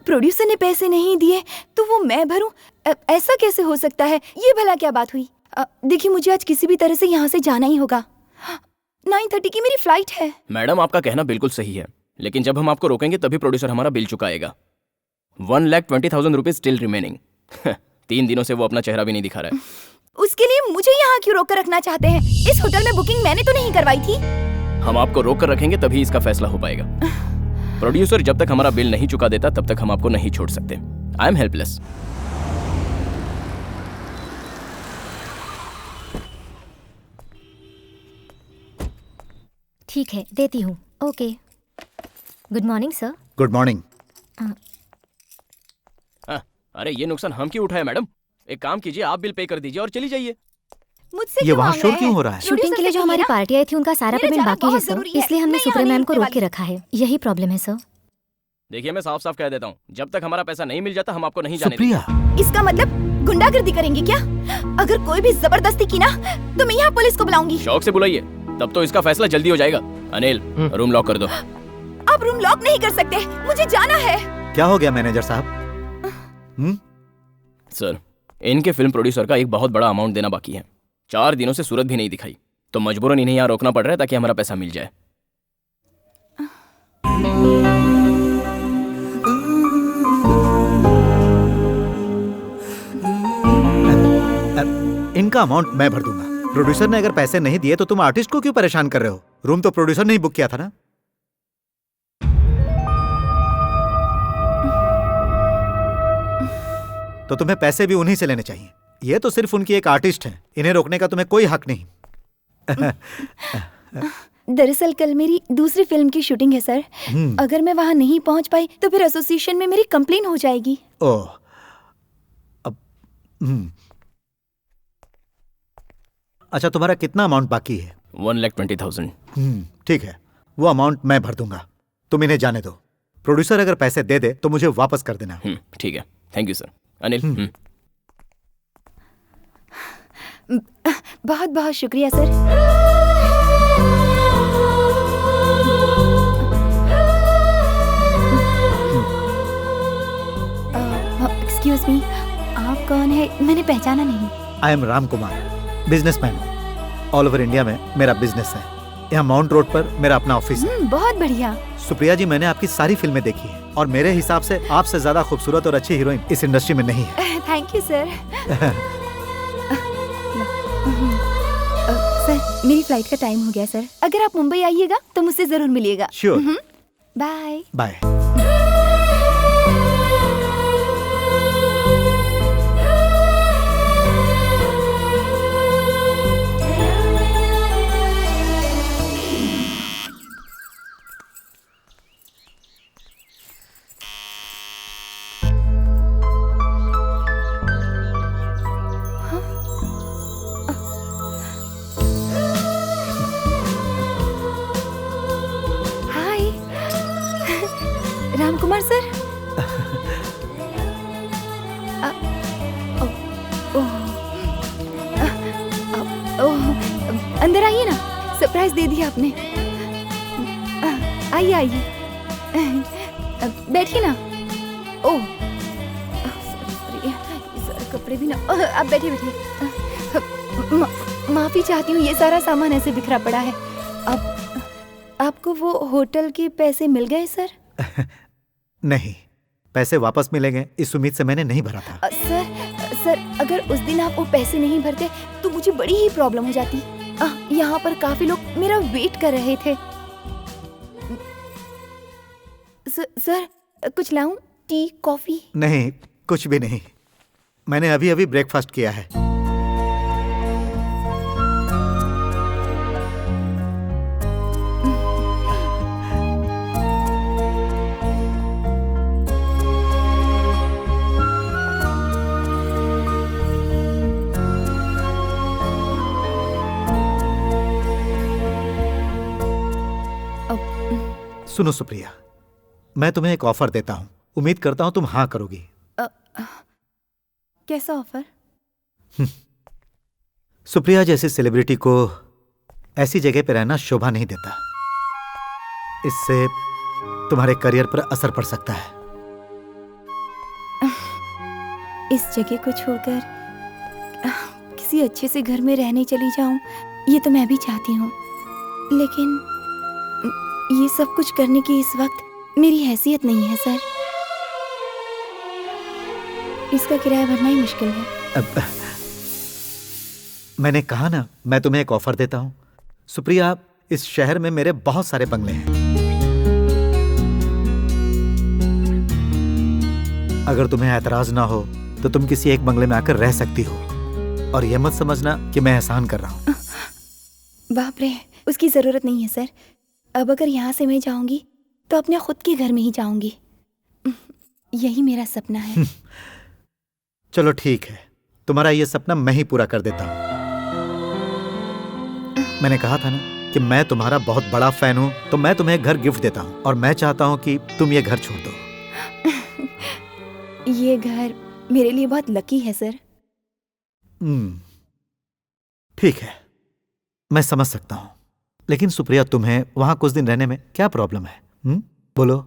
प्रोड्यूसर ने पैसे नहीं दिए तो वो मैं भरूं, ऐसा कैसे हो सकता है? ये भला क्या बात हुई? देखिए, मुझे आज किसी भी तरह से यहाँ से जाना ही होगा। 9:30 की मेरी फ्लाइट है। मैडम, आपका कहना बिल्कुल सही है, लेकिन जब हम आपको रोकेंगे तभी प्रोड्यूसर हमारा बिल चुकाएगा। 1,20,000 rupees still remaining. 3 दिनों से वो अपना चेहरा भी नहीं दिखा रहा है। उसके लिए मुझे यहाँ क्यों रोक कर रखना चाहते हैं? इस होटल में बुकिंग मैंने तो नहीं करवाई थी। हम आपको रोक कर रखेंगे तभी इसका फैसला हो पाएगा। प्रोड्यूसर जब तक हमारा बिल नहीं चुका देता तब तक हम आपको नहीं छोड़ सकते। I am helpless. ठीक है, देती हूँ। Okay. Good morning sir. Good morning. अरे ये नुकसान हम क्यों उठाए मैडम? एक काम कीजिए, आप बिल पे कर दीजिए और चली जाइए। मुझसे ये वहाँ शोर क्यों हो रहा है? शूटिंग के लिए जो हमारी पार्टी आई थी उनका सारा मेरा पेमेंट जाना बाकी है बहुत सर, जरूरी है। इसलिए हमने मैं सुप्रिया यहाँ मैम को नहीं रोक के रुकने रखा है। यही प्रॉब्लम है सर। देखिए, मैं साफ साफ कह देता हूँ, जब तक हमारा पैसा नहीं मिल जाता हम आपको नहीं जाने सुप्रिया, इसका मतलब गुंडागर्दी करेंगे क्या? अगर कोई भी जबरदस्ती की ना तो मैं यहाँ पुलिस को बुलाऊंगी। देंगे। शौक से बुलाइए, तब तो इसका फैसला जल्दी हो जाएगा। अनिल, रूम लॉक कर दो। आप रूम लॉक नहीं कर सकते, मुझे जाना है। क्या हो गया मैनेजर साहब? सर, इनके फिल्म प्रोड्यूसर का एक बहुत बड़ा अमाउंट देना बाकी है। 4 दिनों से सूरत भी नहीं दिखाई, तो मजबूरन इन्हें यहाँ रोकना पड़ रहा है ताकि हमारा पैसा मिल जाए। इनका अमाउंट मैं भर दूंगा। प्रोड्यूसर ने अगर पैसे नहीं दिए तो तुम आर्टिस्ट को क्यों परेशान कर रहे हो? रूम तो प्रोड्यूसर ने ही बुक किया था ना। तो तुम्हें पैसे भी उन्हीं से लेने चाहिए। ये तो सिर्फ उनकी एक आर्टिस्ट है, इन्हें रोकने का तुम्हें कोई हक नहीं। दरअसल कल मेरी दूसरी फिल्म की शूटिंग है सर। अगर मैं वहाँ नहीं पहुँच पाई तो फिर एसोसिएशन में मेरी कंप्लेन हो जाएगी। ओह, अब अच्छा, तुम्हारा कितना अमाउंट बाकी है? 1,20,000। ठीक है, वो अमाउंट मैं भर दूंगा, तुम इन्हें जाने दो। प्रोड्यूसर अगर पैसे दे दे तो मुझे वापस कर देना। ठीक है, थैंक यू सर। अनिल। बहुत बहुत शुक्रिया सर। एक्सक्यूज मी, आप कौन है? मैंने पहचाना नहीं। I am Ram Kumar, businessman हूँ। ऑल ओवर इंडिया में मेरा बिजनेस है। यहाँ माउंट रोड पर मेरा अपना ऑफिस है। बहुत बढ़िया। सुप्रिया जी, मैंने आपकी सारी फिल्में देखी हैं और मेरे हिसाब से आपसे ज्यादा खूबसूरत और अच्छी हीरोइन इस इंडस्ट्री में नहीं है। Thank you sir. सर, मेरी फ्लाइट का टाइम हो गया सर। अगर आप मुंबई आइएगा तो मुझसे जरूर मिलिएगा। Sure. Bye bye. Ramkumar sir. अंदर आइए ना, सरप्राइज दे दिया आपने। आइए आइए, बैठिए ना। ओह सर, कपड़े भी ना। आप बैठिए बैठिए। माफी चाहती हूँ, ये सारा सामान ऐसे बिखरा पड़ा है। अब आपको वो होटल के पैसे मिल गए सर? नहीं, पैसे वापस मिलेंगे इस उम्मीद से मैंने नहीं भरा था। सर, अगर उस दिन आप वो पैसे नहीं भरते तो मुझे बड़ी ही प्रॉब्लम हो जाती। यहाँ पर काफी लोग मेरा वेट कर रहे थे। सर, कुछ लाऊं? T, coffee? नहीं, कुछ भी नहीं। मैंने अभी अभी ब्रेकफास्ट किया है। सुनो सुप्रिया, मैं तुम्हें एक ऑफर देता हूं। उम्मीद करता हूं तुम हाँ करोगी। कैसा ऑफर? सुप्रिया जैसी सेलिब्रिटी को ऐसी जगह पे रहना शोभा नहीं देता। इससे तुम्हारे करियर पर असर पड़ सकता है। इस जगह को छोड़कर किसी अच्छे से घर में रहने चली जाऊं, ये तो मैं भी चाहती हूँ, लेकिन ये सब कुछ करने की इस वक्त मेरी हैसियत नहीं है सर। इसका किराया भरना ही मुश्किल है। मैंने कहा ना, मैं तुम्हें एक ऑफर देता हूं। सुप्रिया, इस शहर में मेरे बहुत सारे बंगले हैं। अगर तुम्हें ऐतराज ना हो तो तुम किसी एक बंगले में आकर रह सकती हो, और यह मत समझना कि मैं एहसान कर रहा हूं। बाप रे, उसकी जरूरत नहीं है सर। अब अगर यहाँ से मैं जाऊंगी तो अपने खुद के घर में ही जाऊंगी। यही मेरा सपना है। चलो ठीक है, तुम्हारा ये सपना मैं ही पूरा कर देता हूं। मैंने कहा था ना कि मैं तुम्हारा बहुत बड़ा फैन हूं, तो मैं तुम्हें एक घर गिफ्ट देता हूं, और मैं चाहता हूं कि तुम ये घर छोड़ दो। ये घर मेरे लिए बहुत लकी है सर। ठीक है, मैं समझ सकता हूं, लेकिन सुप्रिया, तुम्हें वहां कुछ दिन रहने में क्या प्रॉब्लम है? बोलो।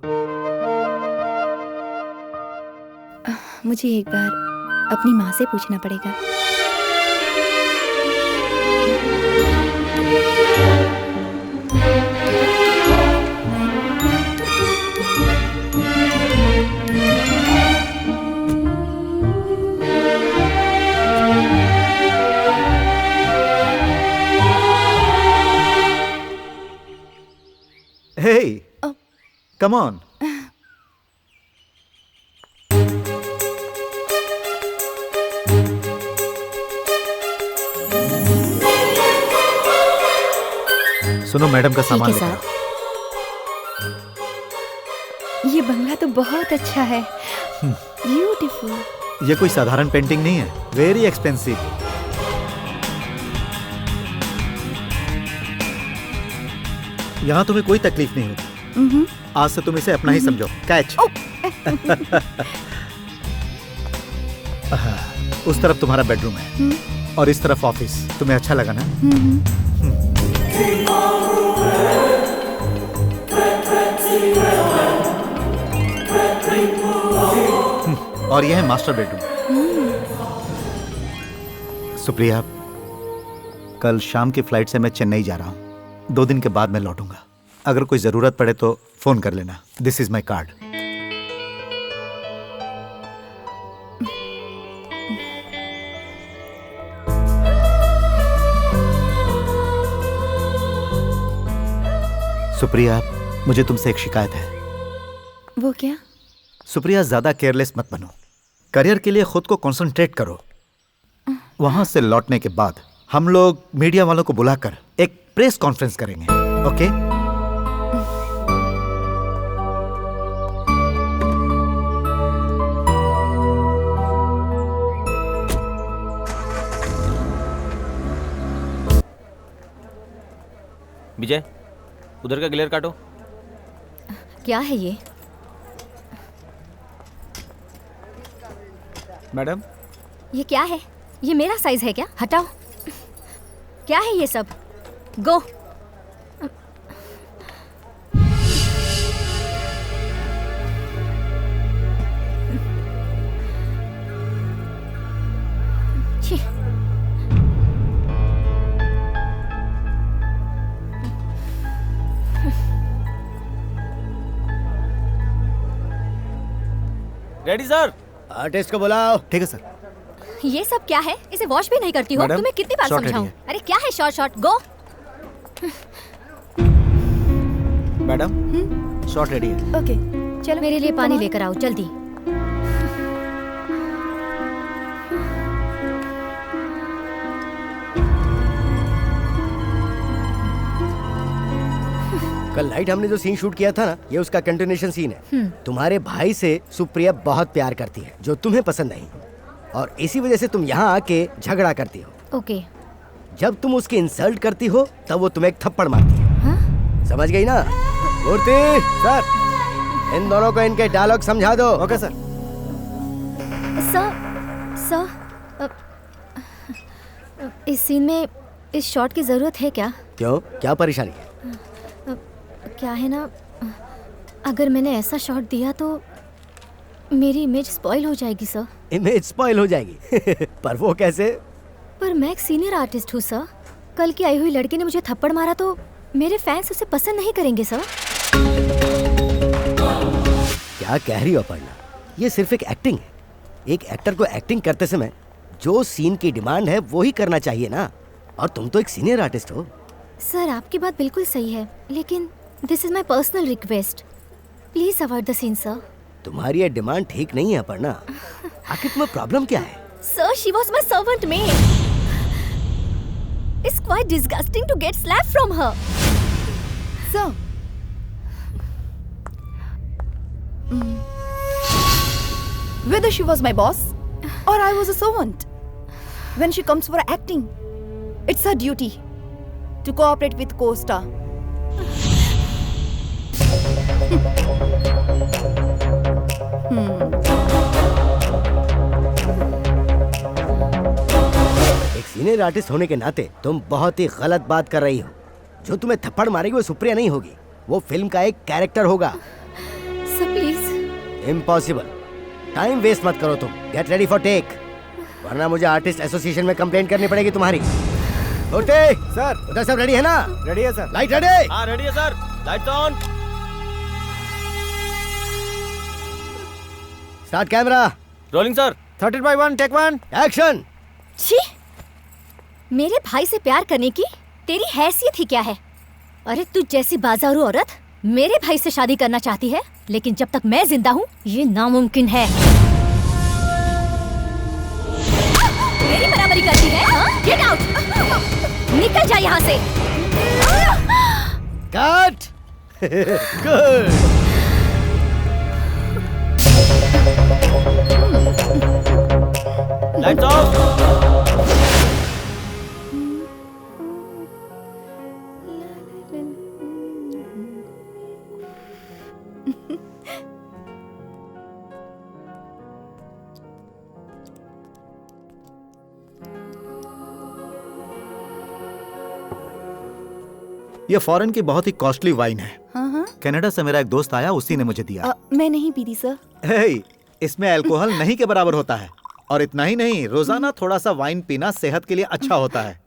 मुझे एक बार अपनी माँ से पूछना पड़ेगा। Hey, come on. सुनो, मैडम का सामान ठीक है, लेकर आओ। ये बंगला तो बहुत अच्छा है, ब्यूटीफुल। ये कोई साधारण पेंटिंग नहीं है, वेरी एक्सपेंसिव। यहाँ तुम्हें कोई तकलीफ नहीं होगी। आज से तुम इसे अपना ही समझो। कैच। उस तरफ तुम्हारा बेडरूम है और इस तरफ ऑफिस। तुम्हें अच्छा लगा ना? और यह है मास्टर बेडरूम। सुप्रिया, कल शाम की फ्लाइट से मैं चेन्नई जा रहा हूँ। 2 दिन के बाद मैं लौटूंगा। अगर कोई जरूरत पड़े तो फोन कर लेना। This is my card. Supriya, मुझे तुमसे एक शिकायत है। वो क्या? सुप्रिया, ज्यादा केयरलेस मत बनो। करियर के लिए खुद को कंसंट्रेट करो। वहां से लौटने के बाद हम लोग मीडिया वालों को बुलाकर एक प्रेस कॉन्फ्रेंस करेंगे, ओके? विजय, उधर का ग्लेयर काटो। क्या है ये? मैडम, ये क्या है? ये मेरा साइज है क्या? हटाओ। क्या है ये सब? गो। छी। Ready sir. आर्टिस्ट को बुलाओ। ठीक है सर। ये सब क्या है? इसे वॉश भी नहीं करती हो? मैडम, तुम्हें कितनी बार शॉट समझाऊं? रेडी अरे क्या है शॉर्ट शॉर्ट? गो। मैडम, शॉट रेडी है। ओके, चलो मेरे लिए पानी लेकर आओ जल्दी। कल नाइट हमने जो सीन शूट किया था ना, ये उसका कंटिन्यूएशन सीन है। तुम्हारे भाई से सुप्रिया बहुत प्यार करती है, जो तुम्हें पसंद नहीं, और इसी वजह से तुम यहाँ आके झगड़ा करती हो। ओके। जब तुम उसकी इंसल्ट करती हो तब वो तुम्हें एक थप्पड़ मारती है। हाँ? समझ गई ना? मूर्ति सर, इन दोनों को इनके डायलॉग समझा दो। Okay sir. सर, इस सीन में इस शॉट की जरूरत है क्या? क्यों, क्या परेशानी है? क्या है ना, अगर मैंने ऐसा शॉट दिया तो मेरी इमेज स्पॉइल हो जाएगी सर। इमेज स्पॉइल हो जाएगी? पर वो कैसे? पर मैं एक सीनियर आर्टिस्ट हूँ सर। कल की आई हुई लड़की ने मुझे थप्पड़ मारा तो मेरे फैंस उसे पसंद नहीं करेंगे सर। क्या कह रही हो अपर्णा? ये सिर्फ एक एक्टिंग है। एक एक्टर को एक्टिंग करते समय जो सीन की डिमांड है वो ही करना चाहिए ना। और तुम तो एक सीनियर आर्टिस्ट हो। सर, आपकी बात बिल्कुल सही है, लेकिन this is my personal request. Please avoid the scene sir. तुम्हारी ये डिमांड ठीक नहीं है अपर्णा। आखिर तुम्हें प्रॉब्लम क्या है? Sir, she was my servant maid. It's quite disgusting to get slapped from her. Sir. Whether she was my boss or I was a servant, when she comes for acting, it's her duty to cooperate with co-star. एक सीनियर आर्टिस्ट होने के नाते तुम बहुत ही गलत बात कर रही हो। जो तुम्हें थप्पड़ मारेगी वो सुप्रिया नहीं होगी, वो फिल्म का एक कैरेक्टर होगा। Sir, please. Impossible. Time waste मत करो तुम। गेट रेडी फॉर टेक, वरना मुझे आर्टिस्ट एसोसिएशन में कंप्लेंट करनी पड़ेगी तुम्हारी। सर, उधर सब रेडी है ना? रेडी है सर। Light ready? हाँ रेडी है sir. Lights on. Start camera. Rolling sir. 13/1 take 1 action. छी! मेरे भाई से प्यार करने की तेरी हैसियत ही क्या है? अरे तू जैसी बाजारू औरत मेरे भाई से शादी करना चाहती है, लेकिन जब तक मैं जिंदा हूँ ये नामुमकिन है। मेरी बराबरी करती है? Get out! निकल जा यहाँ से। कट। गुड। Lights off. ये फॉरेन की बहुत ही कॉस्टली वाइन है। हाँ हाँ। कनाडा से मेरा एक दोस्त आया, उसी ने मुझे दिया। मैं नहीं पीती सर। हे, इसमें अल्कोहल नहीं के बराबर होता है। और इतना ही नहीं, रोजाना थोड़ा सा वाइन पीना सेहत के लिए अच्छा होता है।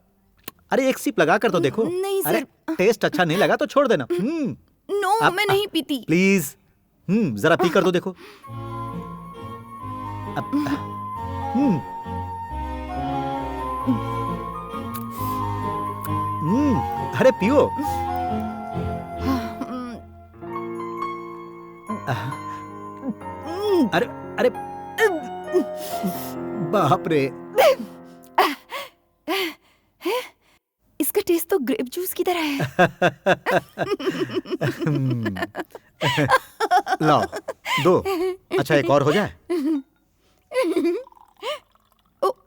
अरे एक सिप लगा कर तो देखो। नहीं अरे सर। टेस्ट अच्छा नहीं लगा तो छोड़ देना। नो, मैं नहीं पीती। प्लीज जरा पी कर तो देखो। अरे पियो। अरे अरे बाप रे। इसका टेस्ट तो ग्रेप जूस की तरह है। लाओ दो। अच्छा एक और हो जाए।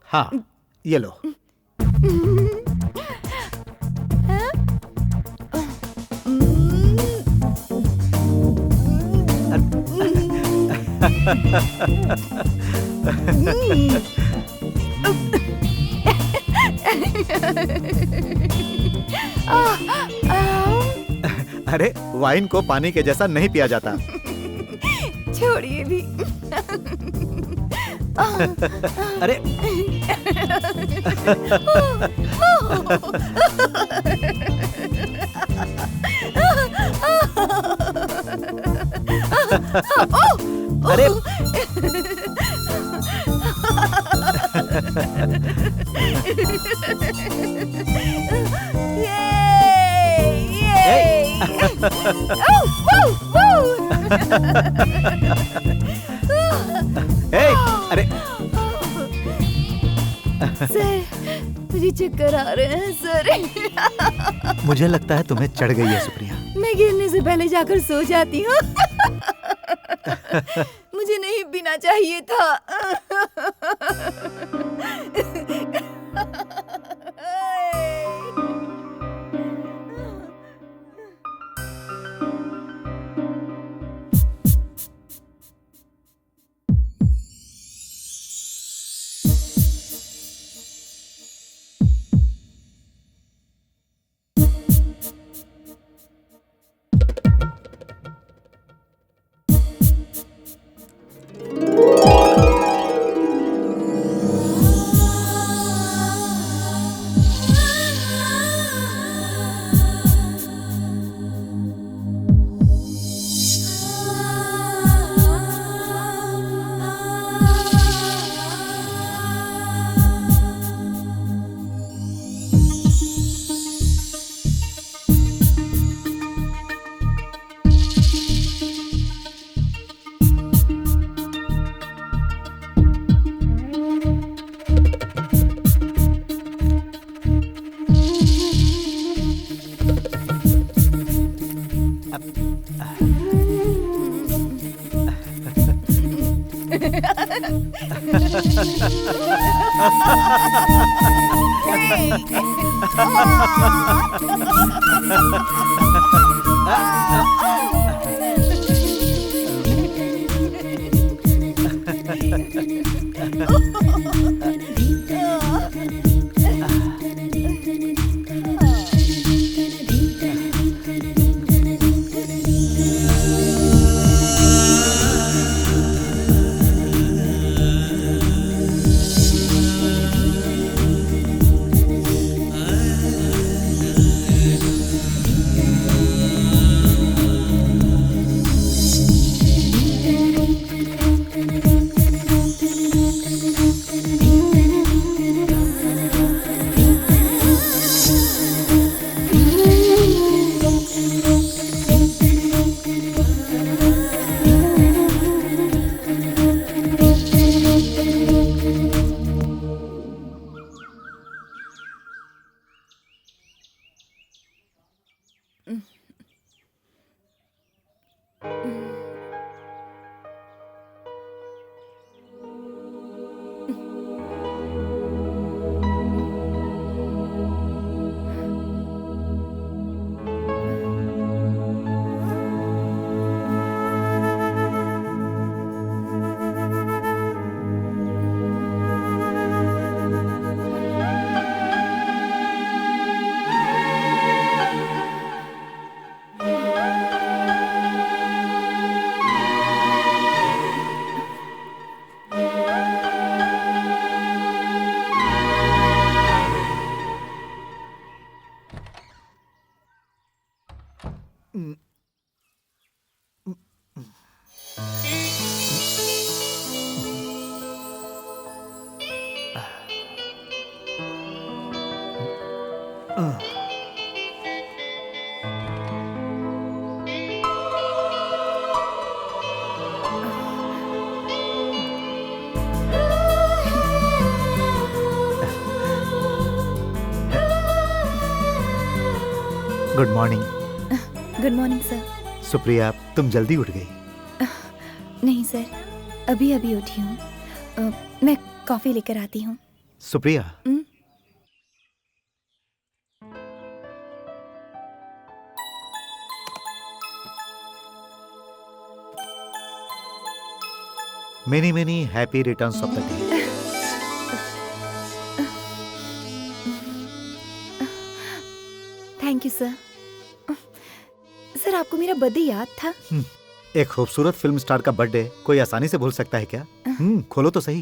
हाँ ये लो। अरे वाइन को पानी के जैसा नहीं पिया जाता। छोड़िए भी। अरे अरे अरे सर, मुझे चक्कर आ रहे हैं सर। मुझे लगता है तुम्हें चढ़ गई है सुप्रिया। मैं गिरने से पहले जाकर सो जाती हूँ। मुझे नहीं पीना चाहिए था। Good morning. Good morning sir. Supriya, तुम जल्दी उठ गई। नहीं सर, अभी अभी उठी हूँ। मैं कॉफी लेकर आती हूँ। Supriya, many many happy returns of the day. Thank you sir. Sir, आपको मेरा बर्थडे याद था? एक खूबसूरत फिल्म स्टार का बर्थडे कोई आसानी से भूल सकता है क्या? खोलो तो सही।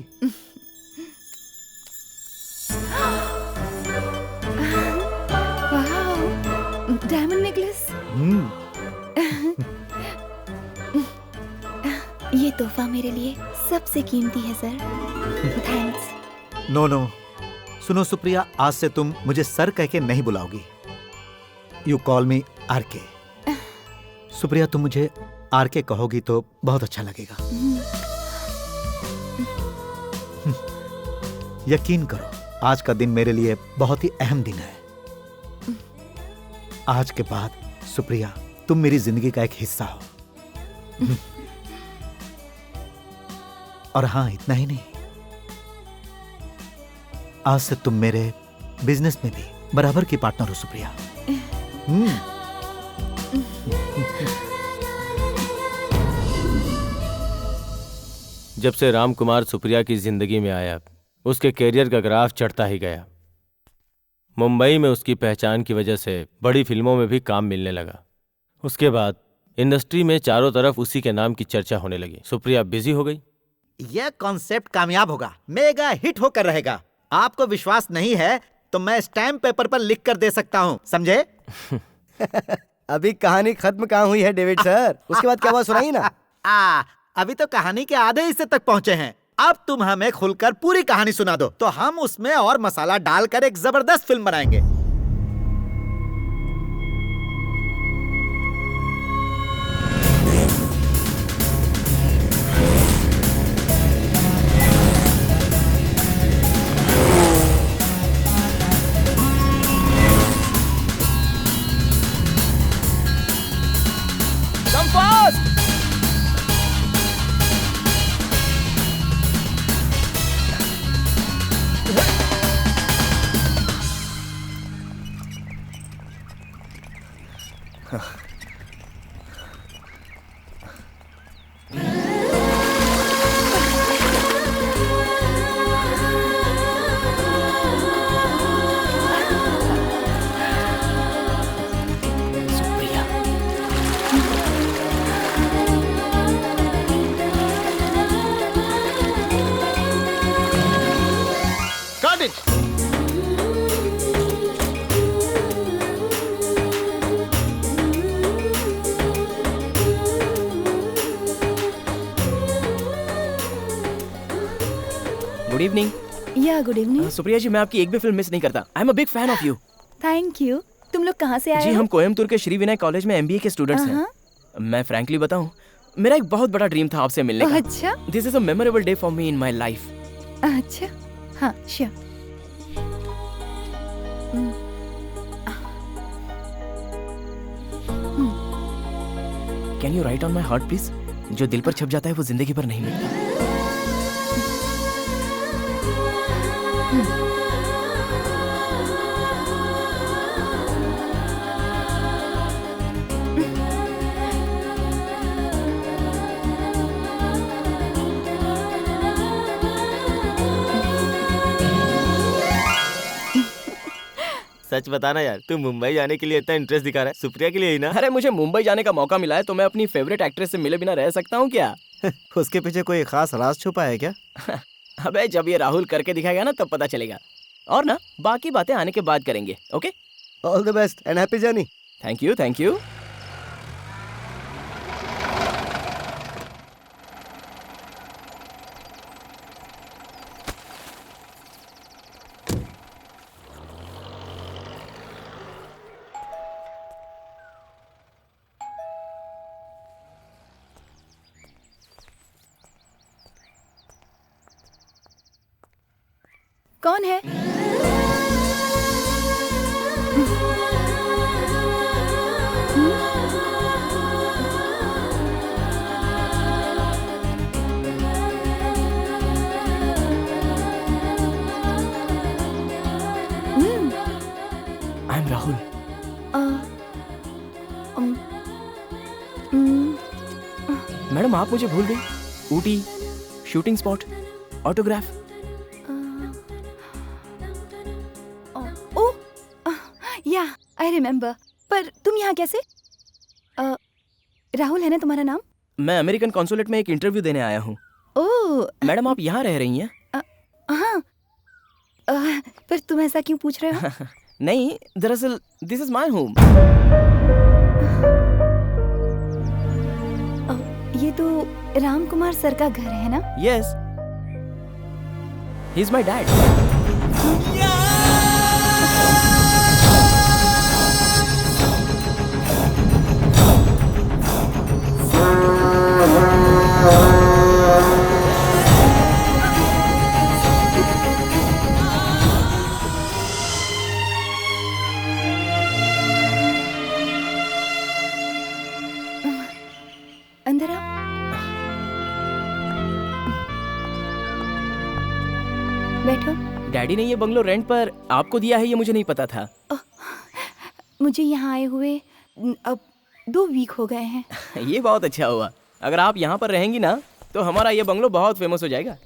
वाह, डायमंड नेकलेस। ये तोहफा मेरे लिए सबसे कीमती है सर। थैंक्स। नो नो, सुनो सुप्रिया, आज से तुम मुझे सर कह के नहीं बुलाओगी। You call me RK. Supriya, तुम मुझे आरके कहोगी तो बहुत अच्छा लगेगा। यकीन करो, आज का दिन मेरे लिए बहुत ही अहम दिन है। आज के बाद सुप्रिया, तुम मेरी जिंदगी का एक हिस्सा हो। और हाँ, इतना ही नहीं, आज से तुम मेरे बिजनेस में भी बराबर की पार्टनर हो सुप्रिया। जब से राम कुमार सुप्रिया की जिंदगी में आया, उसके कैरियर का ग्राफ चढ़ता ही गया। मुंबई में उसकी पहचान की वजह से बड़ी फिल्मों में भी काम मिलने लगा। उसके बाद इंडस्ट्री में चारों तरफ उसी के नाम की चर्चा होने लगी। सुप्रिया बिजी हो गई। यह कॉन्सेप्ट कामयाब होगा, मेगा हिट होकर रहेगा। आपको विश्वास नहीं है तो मैं स्टैम्प पेपर पर लिख कर दे सकता हूँ, समझे? अभी कहानी खत्म कहाँ हुई है डेविड सर? उसके बाद क्या हुआ सुनाइए ना। अभी तो कहानी के आधे हिस्से तक पहुंचे हैं। अब तुम हमें खुलकर पूरी कहानी सुना दो, तो हम उसमें और मसाला डालकर एक जबरदस्त फिल्म बनाएंगे। Good evening. या गुड इवनिंग। सुप्रिया जी, मैं आपकी एक भी फिल्म मिस नहीं करता। I am a big fan of you. Thank you. तुम लोग कहाँ से आए जी, हो? हम कोयम्बतूर के श्री विनय कॉलेज में एमबीए के स्टूडेंट्स हैं। मैं फ्रैंकली बताऊं, मेरा एक बहुत बड़ा ड्रीम था आपसे मिलने का। अच्छा। This is a memorable day for me in my life. अच्छा, हाँ, sure. Can you right on my heart please? जो दिल पर छप जाता है वो जिंदगी भर नहीं मिलता। सच बताना यार, तू मुंबई जाने के लिए इतना इंटरेस्ट दिखा रहा है, सुप्रिया के लिए ही ना? अरे, मुझे मुंबई जाने का मौका मिला है तो मैं अपनी फेवरेट एक्ट्रेस से मिले बिना रह सकता हूँ क्या? उसके पीछे कोई खास राज छुपा है क्या? अबे, जब ये राहुल करके दिखाएगा ना तब पता चलेगा। और ना, बाकी बातें आने के बाद करेंगे। Okay, all the best and happy journey. Thank you, thank you. कौन है? मैडम आप मुझे भूल गई। Ooty, shooting spot, autograph. Oh yeah I remember. पर तुम यहाँ कैसे? राहुल है ना तुम्हारा नाम? मैं अमेरिकन कॉन्सुलेट में एक इंटरव्यू देने आया हूँ। ओह मैडम आप यहाँ रह रही हैं? हाँ। पर तुम ऐसा क्यों पूछ रहे हो? नहीं, दरअसल दिस इज माय होम। ये तो राम कुमार सर का घर है ना? Yes, he is my dad. अंदर आओ। बैठो। डैडी ने ये बंगलो रेंट पर आपको दिया है, ये मुझे नहीं पता था। मुझे यहाँ आए हुए अब 2 वीक हो गए हैं। ये बहुत अच्छा हुआ। अगर आप यहाँ पर रहेंगी ना तो हमारा ये बंगलो बहुत फेमस हो जाएगा।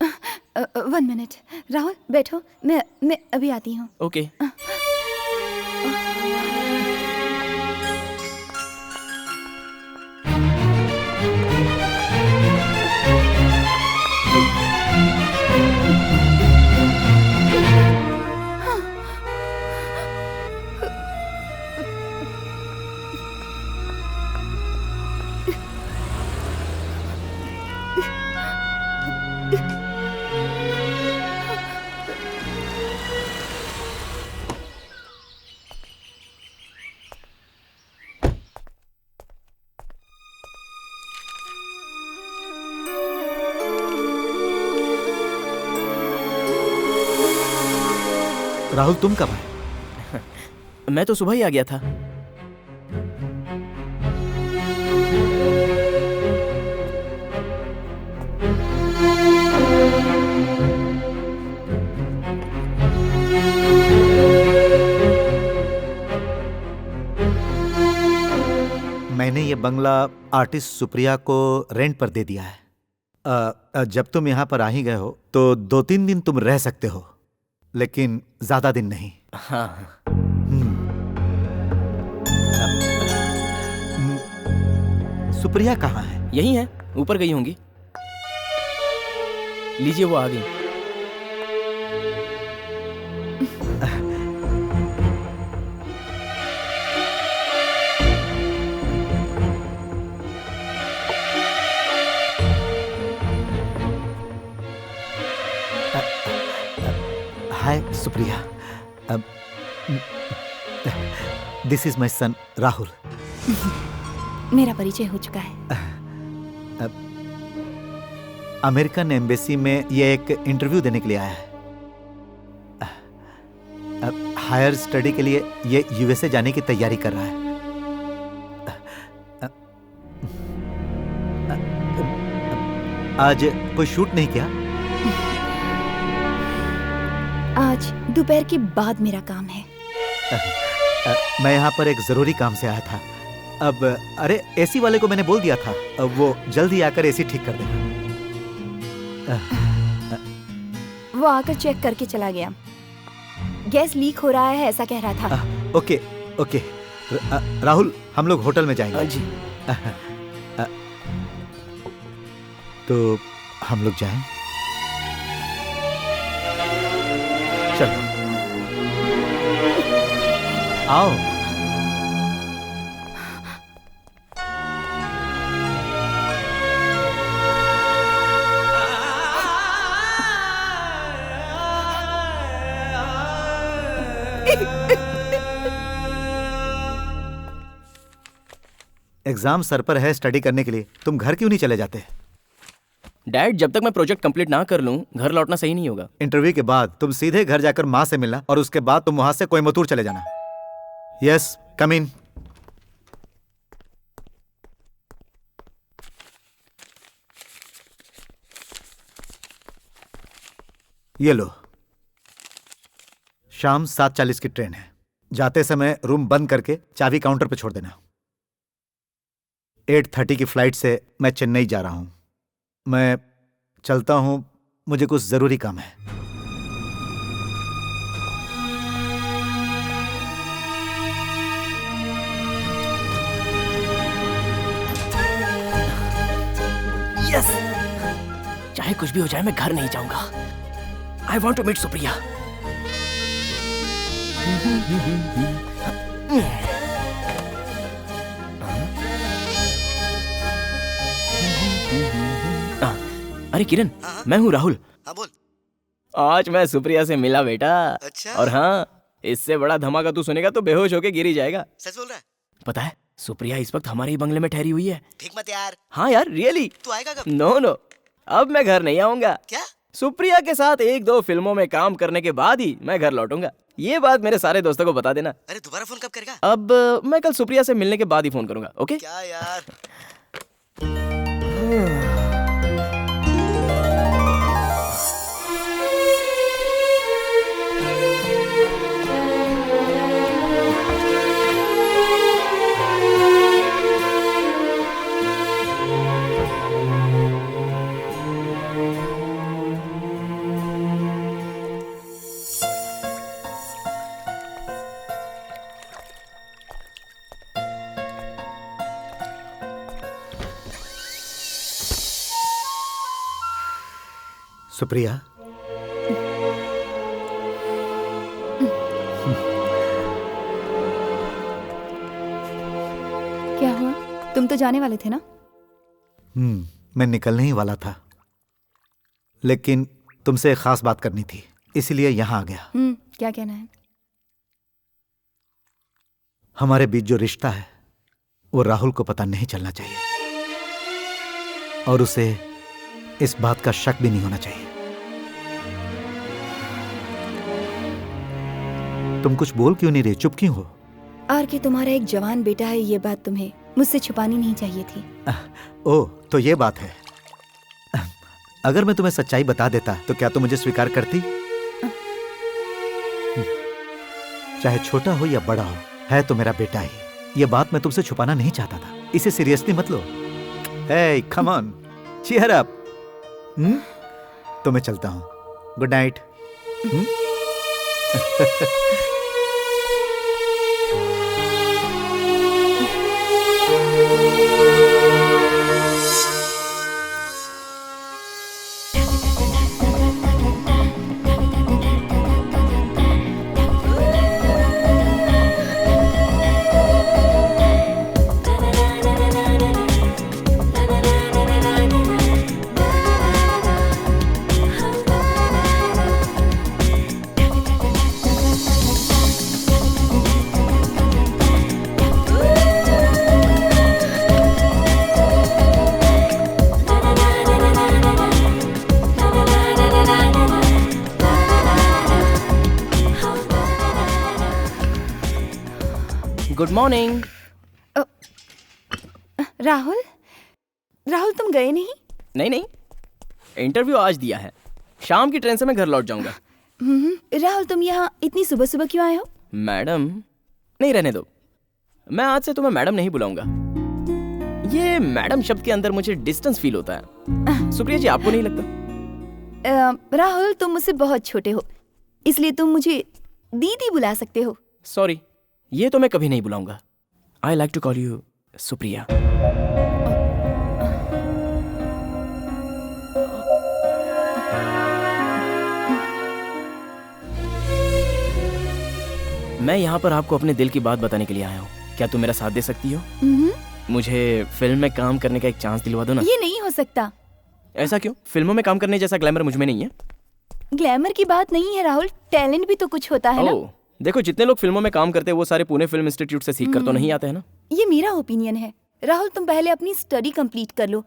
1 मिनट राहुल, बैठो। मैं अभी आती हूँ। ओके। राहुल तुम कब आए? मैं तो सुबह ही आ गया था। मैंने ये बंगला आर्टिस्ट सुप्रिया को रेंट पर दे दिया है। जब तुम यहाँ पर आ ही गए हो तो 2-3 दिन तुम रह सकते हो, लेकिन ज्यादा दिन नहीं। हाँ। सुप्रिया कहाँ है? यही है, ऊपर गई होंगी। लीजिए वो आ गई। Hi Supriya, this is my son Rahul. मेरा परिचय हो चुका है। अमेरिकन एम्बेसी में ये एक इंटरव्यू देने के लिए आया है। हायर स्टडी के लिए ये यूएसए जाने की तैयारी कर रहा है। आज कोई शूट नहीं किया? आज दोपहर के बाद मेरा काम है। मैं यहाँ पर एक जरूरी काम से आया था। अब अरे एसी वाले को मैंने बोल दिया था, अब वो जल्दी आकर एसी ठीक कर देगा। वो आकर चेक करके चला गया। गैस लीक हो रहा है ऐसा कह रहा था। ओके ओके राहुल, हम लोग होटल में जाएंगे। जी। तो हम लोग जाएं? चलो आओ। एग्जाम सर पर है स्टडी करने के लिए, तुम घर क्यों नहीं चले जाते? डैड, जब तक मैं प्रोजेक्ट कंप्लीट ना कर लूं घर लौटना सही नहीं होगा। इंटरव्यू के बाद तुम सीधे घर जाकर माँ से मिलना और उसके बाद तुम वहां से कोयम्बतूर चले जाना। यस, कम इन। ये लो, शाम 7:40 की ट्रेन है। जाते समय रूम बंद करके चाबी काउंटर पे छोड़ देना। 8:30 की फ्लाइट से मैं चेन्नई जा रहा हूँ। मैं चलता हूँ, मुझे कुछ ज़रूरी काम है। यस, चाहे कुछ भी हो जाए मैं घर नहीं जाऊंगा। I want to meet Supriya. अरे किरण, मैं हूँ राहुल। हाँ बोल। आज मैं सुप्रिया से मिला बेटा। अच्छा। और हाँ, इससे बड़ा धमाका तू सुनेगा तो बेहोश होके गिर ही जाएगा। सच बोल रहा है? पता है, सुप्रिया इस वक्त हमारे ही बंगले में ठहरी हुई है। ठीक मत यार। हाँ यार, रियली। तू आएगा कब? नो, अब मैं घर नहीं आऊंगा। क्या? सुप्रिया के साथ 1-2 फिल्मों में काम करने के बाद ही मैं घर लौटूंगा। ये बात मेरे सारे दोस्तों को बता देना। अरे दोबारा फोन कब करेगा? अब मैं कल सुप्रिया से मिलने के बाद ही फोन करूंगा, ओके? क्या यार? सुप्रिया, क्या हुआ? तुम तो जाने वाले थे ना? मैं निकलने ही वाला था, लेकिन तुमसे एक खास बात करनी थी, इसलिए यहाँ आ गया। क्या कहना है? हमारे बीच जो रिश्ता है वो राहुल को पता नहीं चलना चाहिए, और उसे इस बात का शक भी नहीं होना चाहिए। तुम कुछ बोल क्यों नहीं रही? चुप क्यों हो? आर के तुम्हारा एक जवान बेटा है, ये बात तुम्हें मुझसे छुपानी नहीं चाहिए थी। ओह, तो ये बात है। अगर मैं तुम्हें सच्चाई बता देता तो क्या तुम मुझे स्वीकार करती? चाहे छोटा हो या बड़ा हो, है तो मेरा बेटा ही। ये बात मैं तुमसे छुपाना नहीं चाहता था। इसे सीरियसली मत लो। हे, कम ऑन, चीयर अप। तो मैं चलता हूँ। Good night. Good morning. Rahul, Rahul तुम गए नहीं? नहीं, इंटरव्यू आज दिया है। शाम की ट्रेन से मैं घर लौट जाऊंगा। राहुल, तुम यहाँ इतनी सुबह सुबह क्यों आए हो? मैडम, नहीं रहने दो। मैं आज से तुम्हें मैडम नहीं बुलाऊंगा। ये मैडम शब्द के अंदर मुझे डिस्टेंस फील होता है। सुप्रिया जी, आपको नहीं लगता? राहुल, तुम मुझसे बहुत छोटे हो, इसलिए तुम मुझे दीदी बुला सकते हो। सॉरी, ये तो मैं कभी नहीं बुलाऊंगा। I like to call you Supriya. मैं यहाँ पर आपको अपने दिल की बात बताने के लिए आया हूँ। क्या तुम मेरा साथ दे सकती हो? मुझे फिल्म में काम करने का एक चांस दिलवा दो ना। ये नहीं हो सकता। ऐसा क्यों? फिल्मों में काम करने जैसा ग्लैमर मुझ में नहीं है। ग्लैमर की बात नहीं है राहुल, टैलेंट भी तो कुछ होता है ना। देखो, जितने लोग फिल्मों में काम करते हैं वो सारे पुणे फिल्म इंस्टीट्यूट से सीख कर तो नहीं आते हैं ना। ये मेरा ओपिनियन है। राहुल, तुम पहले अपनी स्टडी कंप्लीट कर लो,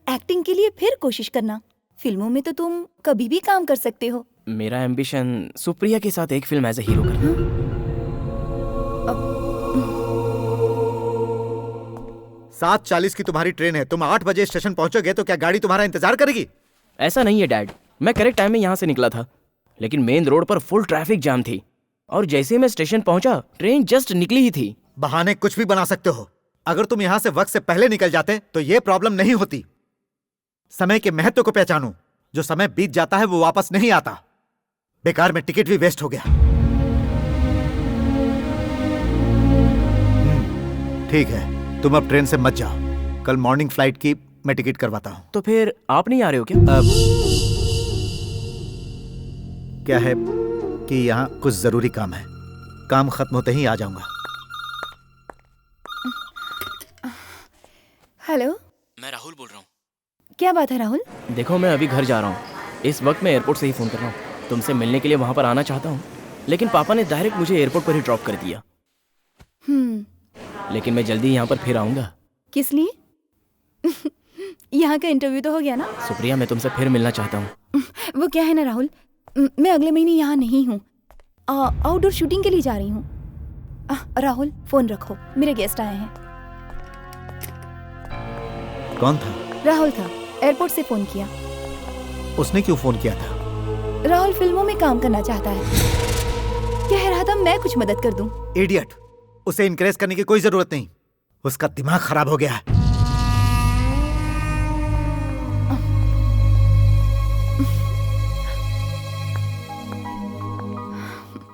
एक्टिंग के लिए फिर कोशिश करना। फिल्मों में तो तुम कभी भी काम कर सकते हो। मेरा एम्बिशन सुप्रिया के साथ एक फिल्म एज ए हीरो करना। 7:40 की तुम्हारी ट्रेन है। तुम 8 बजे स्टेशन पहुंचोगे तो क्या गाड़ी तुम्हारा इंतजार करेगी? ऐसा नहीं है डैड, मैं करेक्ट टाइम में यहाँ से निकला था, लेकिन मेन रोड पर फुल ट्रैफिक जाम थी और जैसे मैं स्टेशन पहुंचा ट्रेन जस्ट निकली ही थी। बहाने कुछ भी बना सकते हो। अगर तुम यहां से वक्त से पहले निकल जाते तो ये प्रॉब्लम नहीं होती। समय के महत्व को पहचानो। जो समय बीत जाता है वो वापस नहीं आता। बेकार में टिकट भी वेस्ट हो गया। ठीक है, तुम अब ट्रेन से मत जाओ। कल मॉर्निंग फ्लाइट की मैं टिकट करवाता हूं। तो फिर आप नहीं आ रहे हो क्या? क्या है कि यहाँ कुछ जरूरी काम है। काम खत्म होते ही आ जाऊंगा। हेलो, मैं राहुल बोल रहा हूँ। क्या बात है राहुल? देखो, मैं अभी घर जा रहा हूँ। इस वक्त मैं एयरपोर्ट से ही फ़ोन कर रहा हूँ। तुमसे मिलने के लिए वहाँ पर आना चाहता हूँ, लेकिन पापा ने डायरेक्ट मुझे एयरपोर्ट पर ही ड्रॉप कर दिया। लेकिन मैं जल्दी यहाँ पर फिर आऊँगा। किस लिए? यहाँ का इंटरव्यू तो हो गया ना? सुप्रिया, मैं तुमसे फिर मिलना चाहता हूँ। वो क्या है ना राहुल, मैं अगले महीने यहाँ नहीं हूँ। आउटडोर शूटिंग के लिए जा रही हूँ। राहुल, फोन रखो, मेरे गेस्ट आए हैं। कौन था? राहुल था, एयरपोर्ट से फोन किया। उसने क्यों फोन किया था? राहुल फिल्मों में काम करना चाहता है। कह रहा था मैं कुछ मदद कर दूं। इडियट, उसे इनकरेज करने की कोई जरूरत नहीं। उसका दिमाग खराब हो गया है।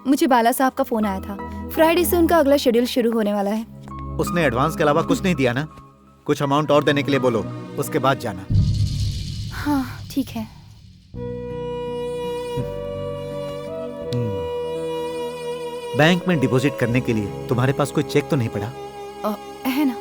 मुझे बाला साहब का फोन आया था। फ्राइडे से उनका अगला शेड्यूल शुरू होने वाला है। उसने एडवांस के अलावा कुछ नहीं दिया ना? कुछ अमाउंट और देने के लिए बोलो, उसके बाद जाना। हाँ ठीक है। बैंक में डिपॉजिट करने के लिए तुम्हारे पास कोई चेक तो नहीं पड़ा? है ना।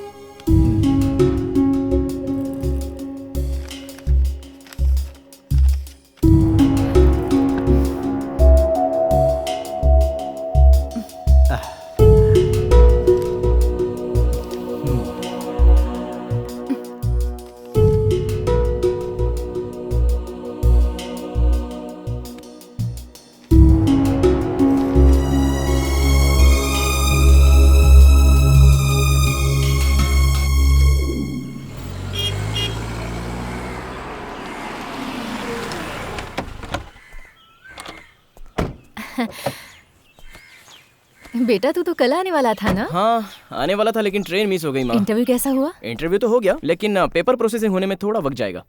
बेटा, तू तो कल आने वाला था ना? हाँ, आने वाला था, लेकिन ट्रेन मिस हो गई माँ। इंटरव्यू कैसा हुआ? इंटरव्यू तो हो गया, लेकिन पेपर प्रोसेसिंग होने में थोड़ा वक्त जाएगा।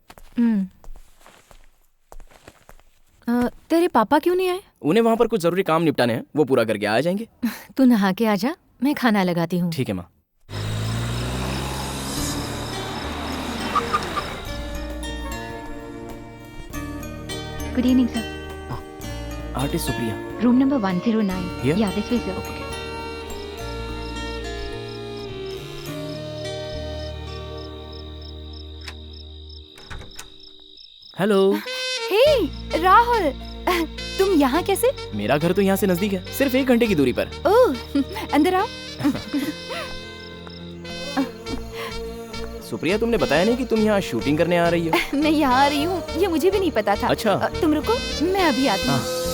तेरे पापा क्यों नहीं आए? उन्हें वहाँ पर कुछ जरूरी काम निपटाने हैं, वो पूरा करके आ जाएंगे। तू नहा के आ जा, मैं खाना लगाती हूँ। ठीक है माँ। Good evening sir. Artist Supriya, room number 109। Here? Yeah this way sir. Okay. Hello. Hey Rahul, तुम यहाँ कैसे? मेरा घर तो यहाँ से नजदीक है, सिर्फ 1 घंटे की दूरी पर। ओह, अंदर आओ। सुप्रिया, तुमने बताया नहीं कि तुम यहाँ शूटिंग करने आ रही हो? मैं यहाँ आ रही हूँ, ये मुझे भी नहीं पता था। अच्छा। तुम रुको, मैं अभी आती हूँ।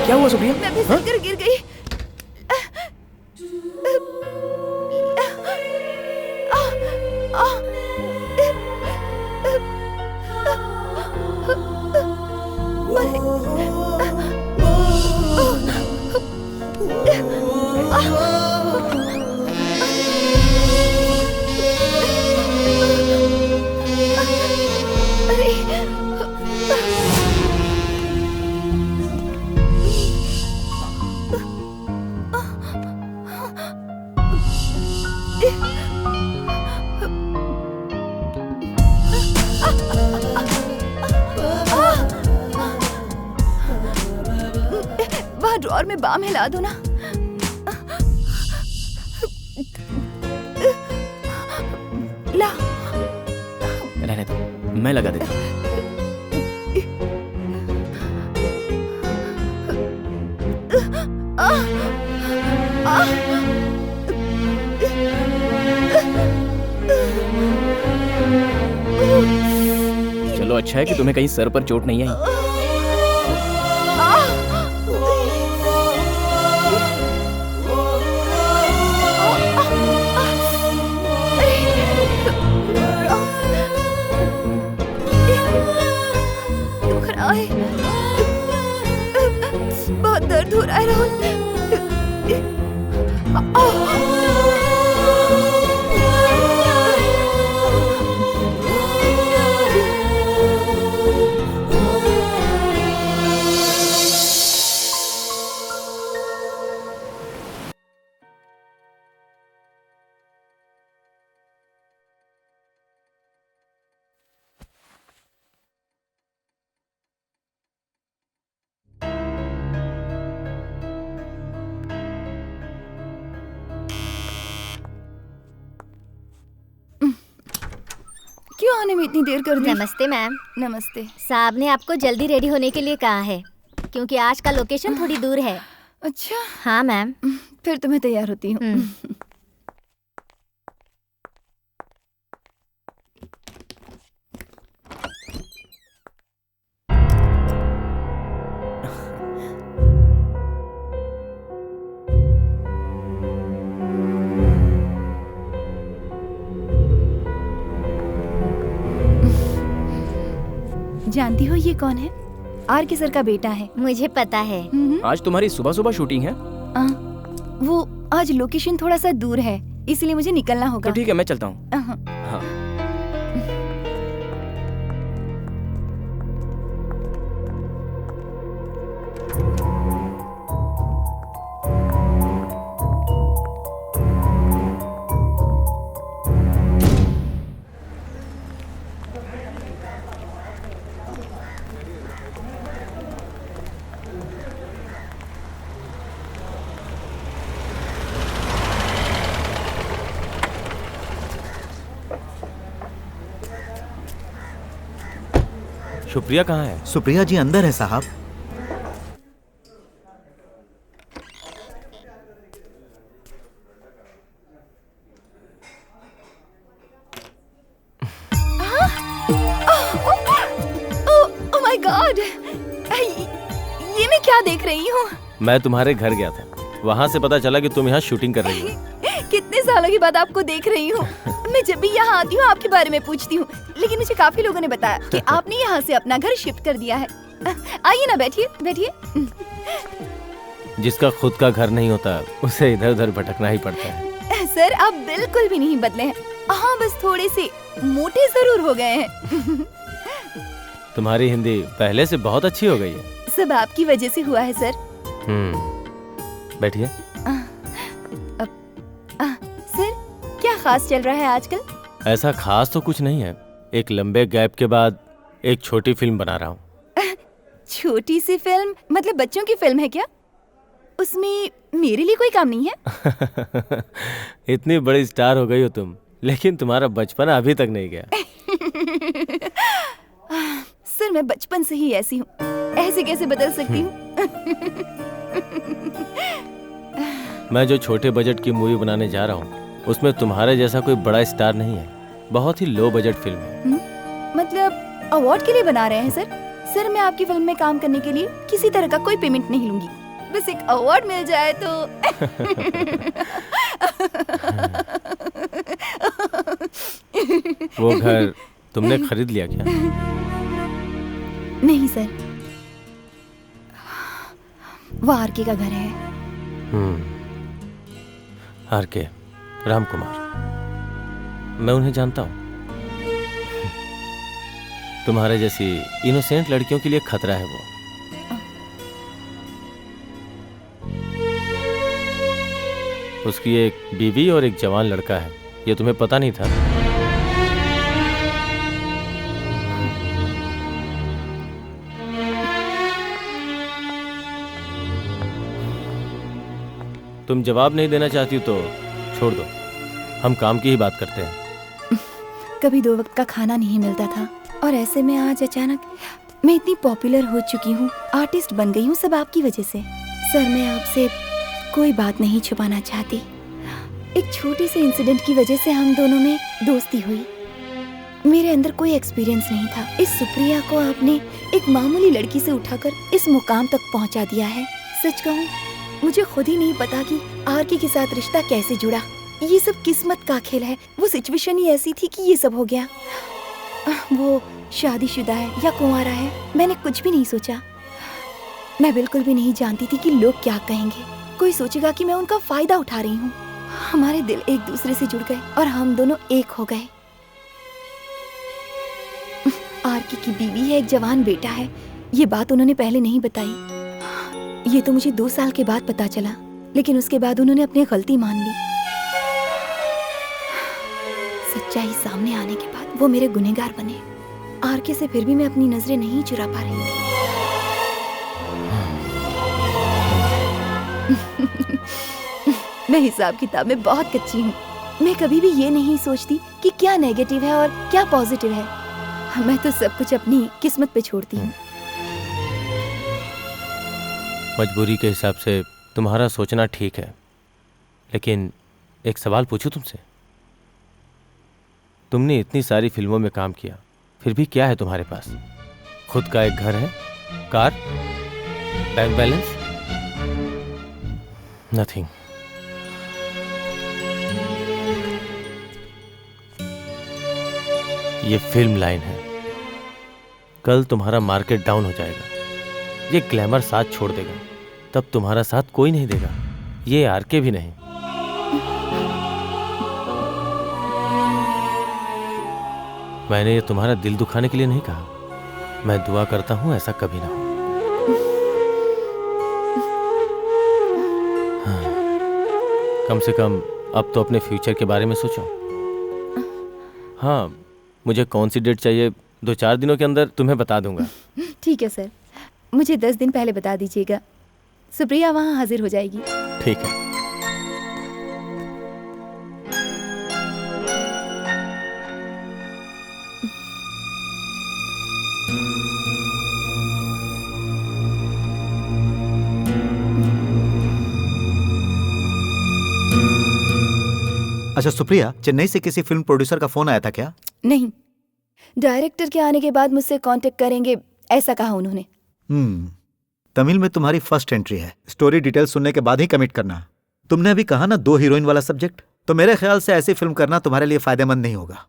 क्या हुआ सुप्रिया? मैं फिसल कर गिर गई। वहाँ ड्रॉर में बाम हिला दो ना। ला। रहने दो, मैं लगा देता हूँ। चलो अच्छा है कि तुम्हें कहीं सर पर चोट नहीं आई। बहुत दर्द हो रहा है राहुल। क्यों आने में इतनी देर कर दी? नमस्ते मैम। नमस्ते। साहब ने आपको जल्दी रेडी होने के लिए कहा है क्योंकि आज का लोकेशन थोड़ी दूर है। अच्छा। हाँ मैम। फिर तो मैं तैयार होती हूँ। जानती हो ये कौन है? आर के सर का बेटा है। मुझे पता है। आज तुम्हारी सुबह सुबह शूटिंग है? वो आज लोकेशन थोड़ा सा दूर है इसलिए मुझे निकलना होगा। तो ठीक है मैं चलता हूँ। हाँ। सुप्रिया कहाँ है? सुप्रिया जी अंदर है साहब। ओह माय गॉड, ये मैं क्या देख रही हूँ? मैं तुम्हारे घर गया था, वहाँ से पता चला कि तुम यहाँ शूटिंग कर रही हो। कितने सालों के बाद आपको देख रही हूँ। मैं जब भी यहाँ आती हूँ आपके बारे में पूछती हूँ, लेकिन मुझे काफी लोगों ने बताया कि आपने यहाँ से अपना घर शिफ्ट कर दिया है। आइए ना, बैठिए बैठिए। जिसका खुद का घर नहीं होता उसे इधर उधर भटकना ही पड़ता है। सर आप बिल्कुल भी नहीं बदले हैं। हाँ बस थोड़े से मोटे जरूर हो गए हैं। तुम्हारी हिंदी पहले से बहुत अच्छी हो गई है। सब आपकी वजह से हुआ है सर। बैठिए। सर क्या खास चल रहा है आजकल? ऐसा खास तो कुछ नहीं है, एक लंबे गैप के बाद एक छोटी फिल्म बना रहा हूँ। छोटी सी फिल्म मतलब बच्चों की फिल्म है क्या? उसमें मेरे लिए कोई काम नहीं है? इतनी बड़ी स्टार हो गई हो तुम, लेकिन तुम्हारा बचपना अभी तक नहीं गया। सर मैं बचपन से ही ऐसी हूँ, ऐसे कैसे बदल सकती हूँ? मैं जो छोटे बजट की मूवी बनाने जा रहा हूँ उसमें तुम्हारे जैसा कोई बड़ा स्टार नहीं है, बहुत ही लो बजट फिल्म है। मतलब अवार्ड के लिए बना रहे हैं सर? सर मैं आपकी फिल्म में काम करने के लिए किसी तरह का कोई पेमेंट नहीं लूंगी, बस एक अवार्ड मिल जाए तो। वो घर तुमने खरीद लिया क्या? नहीं सर, वो आरके का घर है। आरके, राम कुमार, मैं उन्हें जानता हूँ। तुम्हारे जैसी इनोसेंट लड़कियों के लिए खतरा है वो। उसकी एक बीवी और एक जवान लड़का है, ये तुम्हें पता नहीं था? तुम जवाब नहीं देना चाहती तो छोड़ दो, हम काम की ही बात करते हैं। कभी 2 वक्त का खाना नहीं मिलता था और ऐसे में आज अचानक मैं इतनी पॉपुलर हो चुकी हूँ, आर्टिस्ट बन गई हूँ, सब आपकी वजह से। सर मैं आपसे कोई बात नहीं छुपाना चाहती। एक छोटे से इंसिडेंट की वजह से हम दोनों में दोस्ती हुई। मेरे अंदर कोई एक्सपीरियंस नहीं था। इस सुप्रिया को आपने एक मामूली लड़की से उठाकर इस मुकाम तक पहुंचा दिया है। सच कहूँ, मुझे खुद ही नहीं पता कि आरके के साथ रिश्ता कैसे जुड़ा। ये सब किस्मत का खेल है। वो सिचुएशन ही ऐसी थी कि ये सब हो गया। वो शादीशुदा है या कुंवारा है, मैंने कुछ भी नहीं सोचा। मैं बिल्कुल भी नहीं जानती थी कि लोग क्या कहेंगे। कोई सोचेगा कि मैं उनका फायदा उठा रही हूँ। हमारे दिल एक दूसरे से जुड़ गए और हम दोनों एक हो गए। आरके की बीवी है, एक जवान बेटा है। ये बात उन्होंने पहले नहीं बताई। ये तो मुझे 2 साल के बाद पता चला, लेकिन उसके बाद उन्होंने अपनी गलती मान ली। सच्चाई सामने आने के बाद वो मेरे गुनहगार बने। आरके से फिर भी मैं अपनी नजरें नहीं चुरा पा रही थी। मैं हिसाब किताब में बहुत कच्ची हूँ। मैं कभी भी ये नहीं सोचती कि क्या नेगेटिव है और क्या पॉजिटिव है। मैं तो सब कुछ अपनी किस्मत पे छोड़ती हूँ। मजबूरी के हिसाब से तुम्हारा सोचना ठीक है, लेकिन एक सवाल पूछूं तुमसे। तुमने इतनी सारी फिल्मों में काम किया, फिर भी क्या है तुम्हारे पास? खुद का एक घर है, कार, बैंक बैलेंस? नथिंग। ये फिल्म लाइन है। कल तुम्हारा मार्केट डाउन हो जाएगा, ये ग्लैमर साथ छोड़ देगा, तब तुम्हारा साथ कोई नहीं देगा, ये आरके भी नहीं। मैंने ये तुम्हारा दिल दुखाने के लिए नहीं कहा। मैं दुआ करता हूं ऐसा कभी ना हो। हाँ, कम से कम अब तो अपने फ्यूचर के बारे में सोचो। हाँ, मुझे कौन सी डेट चाहिए 2-4 दिनों के अंदर तुम्हें बता दूंगा। ठीक है सर, मुझे 10 दिन पहले बता दीजिएगा। सुप्रिया वहाँ हाजिर हो जाएगी। ठीक है। अच्छा सुप्रिया, चेन्नई से किसी फिल्म प्रोड्यूसर का फोन आया था क्या? नहीं, डायरेक्टर के आने के बाद मुझसे कांटेक्ट करेंगे ऐसा कहा उन्होंने। तमिल में तुम्हारी फर्स्ट एंट्री है। स्टोरी डिटेल सुनने के बाद ही कमिट करना। तुमने अभी कहा ना 2 हीरोइन वाला सब्जेक्ट, तो मेरे ख्याल से ऐसी फिल्म करना तुम्हारे लिए फायदेमंद नहीं होगा।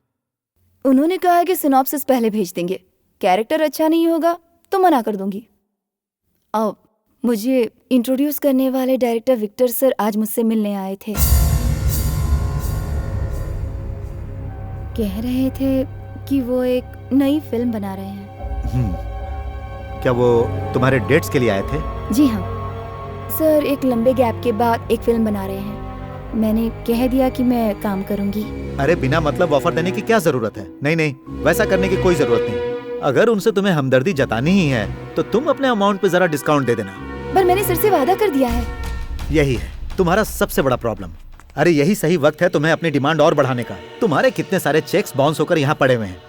उन्होंने कहा कि सिनॉप्सिस पहले भेज देंगे, कैरेक्टर अच्छा नहीं होगा तो मना कर दूंगी। अब मुझे इंट्रोड्यूस करने वाले डायरेक्टर विक्टर सर आज मुझसे मिलने आए थे। कह रहे थे कि वो एक नई फिल्म बना रहे हैं। क्या वो तुम्हारे डेट्स के लिए आए थे? जी हाँ सर, एक लंबे गैप के बाद एक फिल्म बना रहे हैं। मैंने कह दिया कि मैं काम करूंगी। अरे बिना मतलब ऑफर देने की क्या जरूरत है? नहीं नहीं, वैसा करने की कोई जरूरत नहीं। अगर उनसे तुम्हें हमदर्दी जतानी ही है तो तुम अपने अमाउंट पे जरा डिस्काउंट दे देना। पर मैंने सर से वादा कर दिया है। यही है तुम्हारा सबसे बड़ा प्रॉब्लम। अरे यही सही वक्त है तुम्हें अपनी डिमांड और बढ़ाने का। तुम्हारे कितने सारे चेक्स बाउंस होकर यहाँ पड़े हुए हैं।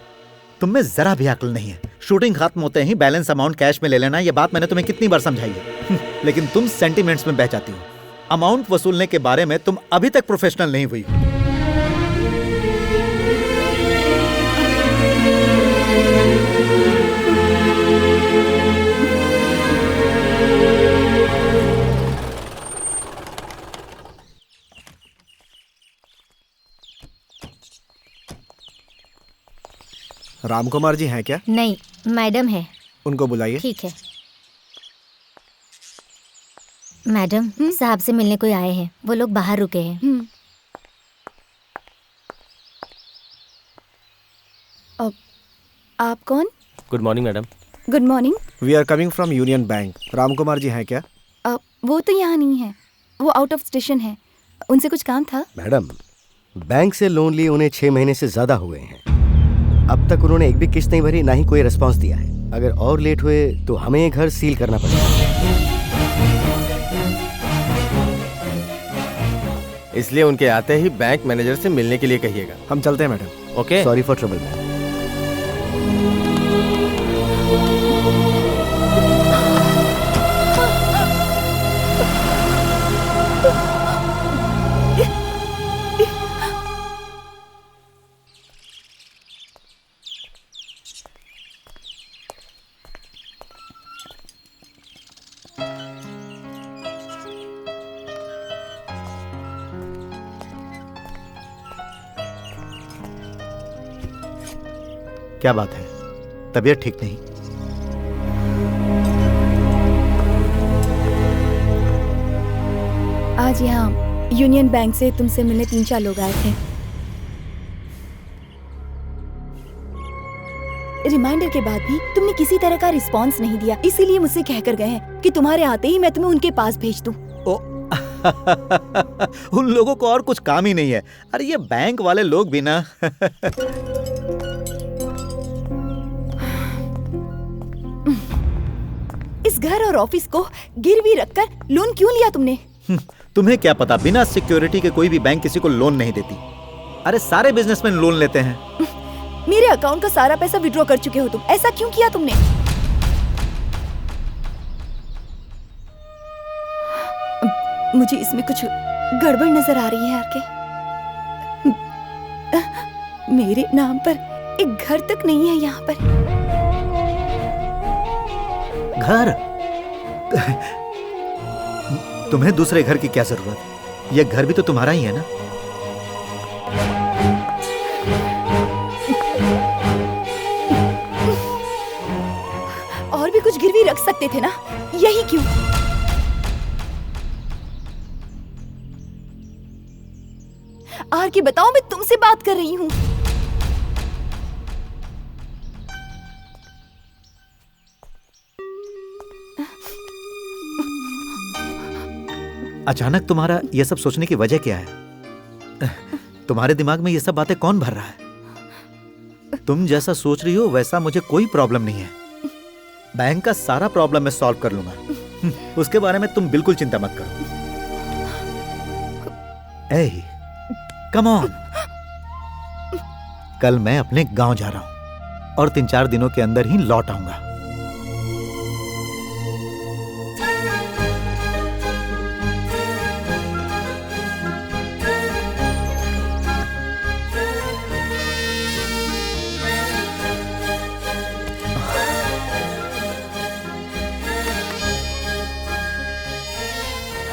तुम में जरा भी अक्ल नहीं है। शूटिंग खत्म होते ही बैलेंस अमाउंट कैश में ले लेना, ये बात मैंने तुम्हें कितनी बार समझाई है। लेकिन तुम सेंटिमेंट्स में बह जाती हो। अमाउंट वसूलने के बारे में तुम अभी तक प्रोफेशनल नहीं हुई। रामकुमार जी हैं क्या? नहीं, मैडम है। उनको बुलाइए। ठीक है। मैडम, साहब से मिलने कोई आए हैं, वो लोग बाहर रुके हैं। अब आप कौन? Good morning madam. Good morning. We are coming from Union Bank. Ramkumar ji हैं क्या? वो तो यहाँ नहीं है, वो आउट ऑफ स्टेशन है। उनसे कुछ काम था? मैडम, बैंक से लोन लिए उन्हें 6 महीने से ज्यादा हुए हैं। अब तक उन्होंने एक भी किस्त नहीं भरी, ना ही कोई रिस्पांस दिया है। अगर और लेट हुए तो हमें ये घर सील करना पड़ेगा। इसलिए उनके आते ही बैंक मैनेजर से मिलने के लिए कहिएगा। हम चलते हैं madam. Okay. Sorry for trouble ma'am. क्या बात है, तबीयत ठीक नहीं? आज यहाँ यूनियन बैंक से तुमसे मिलने 3-4 लोग आए थे। रिमाइंडर के बाद भी तुमने किसी तरह का रिस्पांस नहीं दिया, इसीलिए मुझसे कहकर गए हैं कि तुम्हारे आते ही मैं तुम्हें उनके पास भेज दूं। ओ उन लोगों को और कुछ काम ही नहीं है। अरे ये बैंक वाले लोग भी ना इस घर और ऑफिस को गिरवी रखकर लोन क्यों लिया तुमने? तुम्हें क्या पता, बिना सिक्योरिटी के कोई भी बैंक किसी को लोन नहीं देती। अरे सारे बिजनेसमैन लोन लेते हैं। मेरे अकाउंट का सारा पैसा विड्रॉ कर चुके हो तुम, ऐसा क्यों किया तुमने? मुझे इसमें कुछ गड़बड़ नजर आ रही है आरके। मेरे नाम पर एक घर तक नहीं है यहाँ पर। घर? तुम्हें दूसरे घर की क्या जरूरत? यह घर भी तो तुम्हारा ही है ना। और भी कुछ गिरवी रख सकते थे ना, यही क्यों? आरके बताओ, मैं तुमसे बात कर रही हूँ। अचानक तुम्हारा यह सब सोचने की वजह क्या है? तुम्हारे दिमाग में ये सब बातें कौन भर रहा है? तुम जैसा सोच रही हो वैसा मुझे कोई प्रॉब्लम नहीं है। बैंक का सारा प्रॉब्लम मैं सॉल्व कर लूंगा। उसके बारे में तुम बिल्कुल चिंता मत करो। ए, कम ऑन। कल मैं अपने गांव जा रहा हूं और 3-4 दिनों के अंदर ही लौट आऊंगा।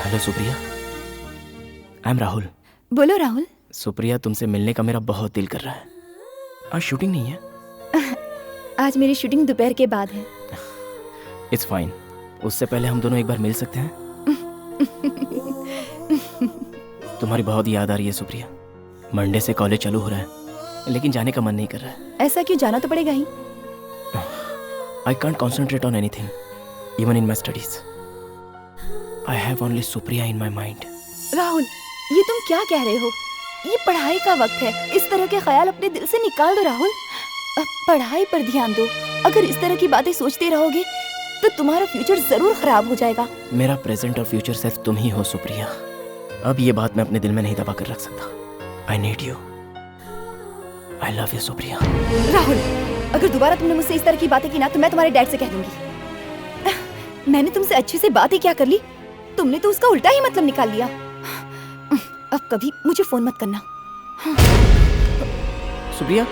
Hello Supriya, I am Rahul. बोलो राहुल। सुप्रिया, तुमसे मिलने का मेरा बहुत दिल कर रहा है। आज शूटिंग नहीं है? आज मेरी शूटिंग दोपहर के बाद है। It's fine. उससे पहले हम दोनों एक बार मिल सकते हैं? तुम्हारी बहुत याद आ रही है सुप्रिया। मंडे से कॉलेज चालू हो रहा है, लेकिन जाने का मन नहीं कर रहा है। ऐसा क्यों? जाना तो पड़ेगा ही। I can't concentrate on anything, even in my studies. I have only Supriya in my mind. Rahul, ये तुम क्या कह रहे हो? ये पढ़ाई का वक्त है, इस तरह के ख्याल अपने दिल से निकाल दो राहुल। अब पढ़ाई पर ध्यान दो। अगर इस तरह की बातें सोचते रहोगे तो तुम्हारा फ्यूचर जरूर खराब हो जाएगा। मेरा प्रेजेंट और फ्यूचर सिर्फ तुम ही हो सुप्रिया। अब ये बात मैं अपने दिल में नहीं दबा कर रख सकता। I need you. I love you Supriya. Rahul, अगर दोबारा तुमने मुझसे इस तरह की बातें की ना तो मैं तुम्हारे डैड से कह दूंगी। मैंने तुमसे अच्छे से बात ही क्या कर ली, तुमने तो उसका उल्टा ही मतलब निकाल लिया। अब कभी मुझे फोन मत करना। सुप्रिया,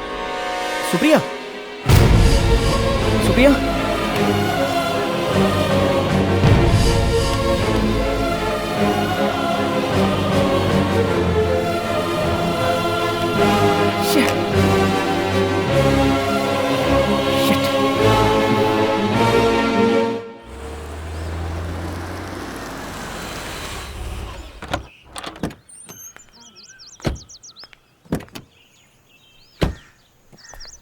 सुप्रिया, सुप्रिया।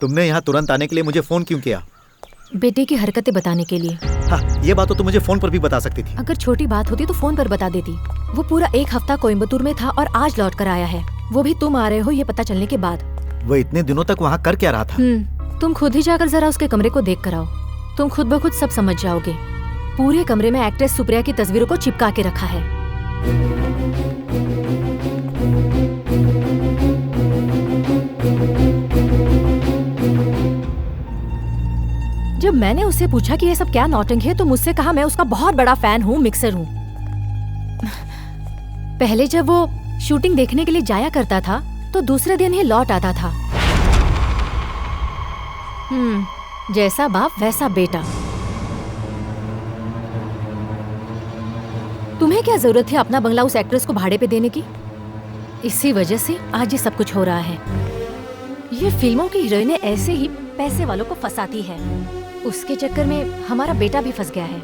तुमने यहाँ तुरंत आने के लिए मुझे फोन क्यों किया? बेटे की हरकतें बताने के लिए। हाँ, ये बात तो तुम मुझे फोन पर भी बता सकती थी। अगर छोटी बात होती तो फोन पर बता देती। वो पूरा 1 हफ्ता कोयम्बतूर में था और आज लौट कर आया है, वो भी तुम आ रहे हो ये पता चलने के बाद। वो इतने दिनों तक वहाँ कर क्या रहा था? तुम खुद ही जाकर जरा उसके कमरे को देख कर आओ, तुम खुद ब खुद सब समझ जाओगे। पूरे कमरे में एक्ट्रेस सुप्रिया की तस्वीरों को चिपका के रखा है। जब मैंने उससे पूछा कि ये सब क्या नौटंकी है तो मुझसे कहा मैं उसका बहुत बड़ा फैन हूँ, मिक्सर हूँ। पहले जब वो शूटिंग देखने के लिए जाया करता था तो दूसरे दिन ही लौट आता था। जैसा बाप वैसा बेटा। तुम्हें क्या जरूरत है अपना बंगला उस एक्ट्रेस को भाड़े पे देने की? इसी वजह से आज ये सब कुछ हो रहा है। ये फिल्मों की हीरोइनें ऐसे ही पैसे वालों को फंसाती है। उसके चक्कर में हमारा बेटा भी फंस गया है।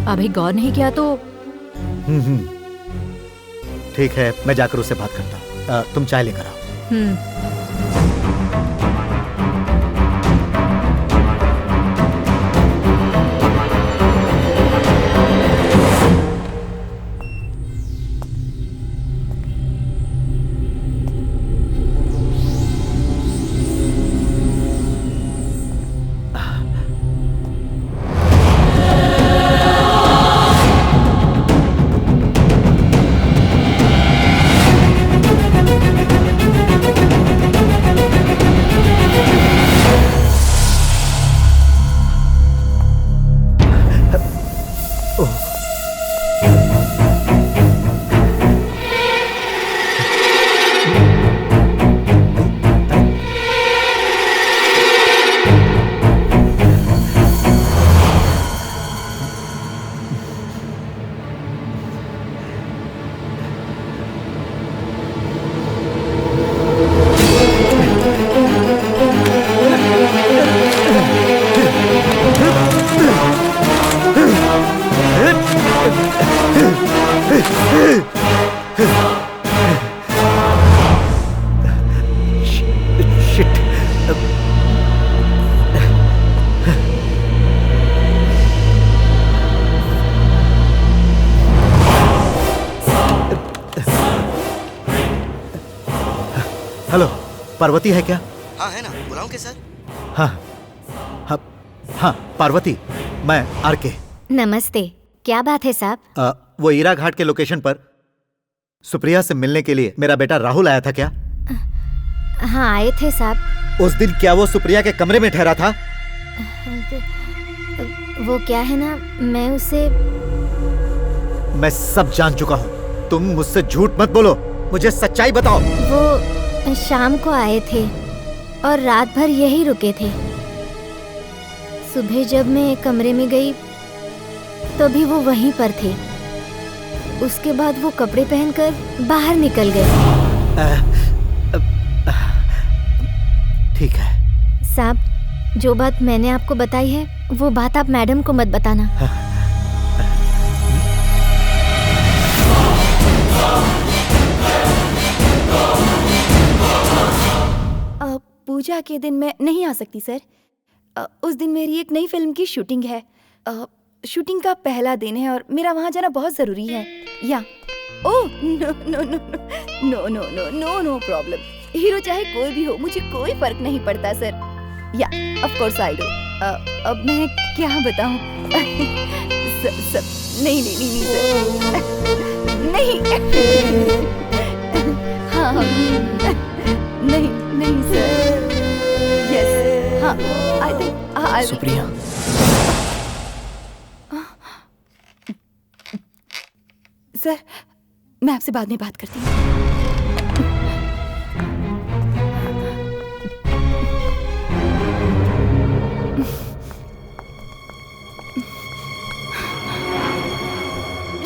अभी गौर नहीं किया तो। ठीक है, मैं जाकर उससे बात करता हूँ। तुम चाय लेकर आओ। हेलो, पार्वती है क्या? हाँ है ना, बुलाऊं क्या सर? हाँ हाँ हाँ, पार्वती, मैं आरके। नमस्ते, क्या बात है साहब? वो ईरा घाट के लोकेशन पर सुप्रिया से मिलने के लिए मेरा बेटा राहुल आया था क्या? हाँ आए थे साहब। उस दिन क्या वो सुप्रिया के कमरे में ठहरा था? वो क्या है ना, मैं सब जान चुका हूँ। तुम मुझसे झूठ मत बोलो, मुझे सच्चाई बताओ। वो शाम को आए थे और रात भर यही रुके थे। सुबह जब मैं कमरे में गई तो भी वो वहीं पर थे। उसके बाद वो कपड़े पहनकर बाहर निकल गए। ठीक है साहब, जो बात मैंने आपको बताई है वो बात आप मैडम को मत बताना। पूजा के दिन मैं नहीं आ सकती सर। उस दिन मेरी एक नई फिल्म की शूटिंग है। शूटिंग का पहला दिन है और मेरा वहाँ जाना बहुत जरूरी है। या oh no no no no no no no no problem. Hero चाहे कोई भी हो, मुझे कोई फर्क नहीं पड़ता सर। या ऑफ कोर्स आई डू। अब मैं क्या बताऊं? नहीं नहीं नहीं सर, नहीं। हाँ नहीं नहीं सर। यस हाँ, आई थिंक सुप्रिया, सर मैं आपसे बाद में बात करती हूँ।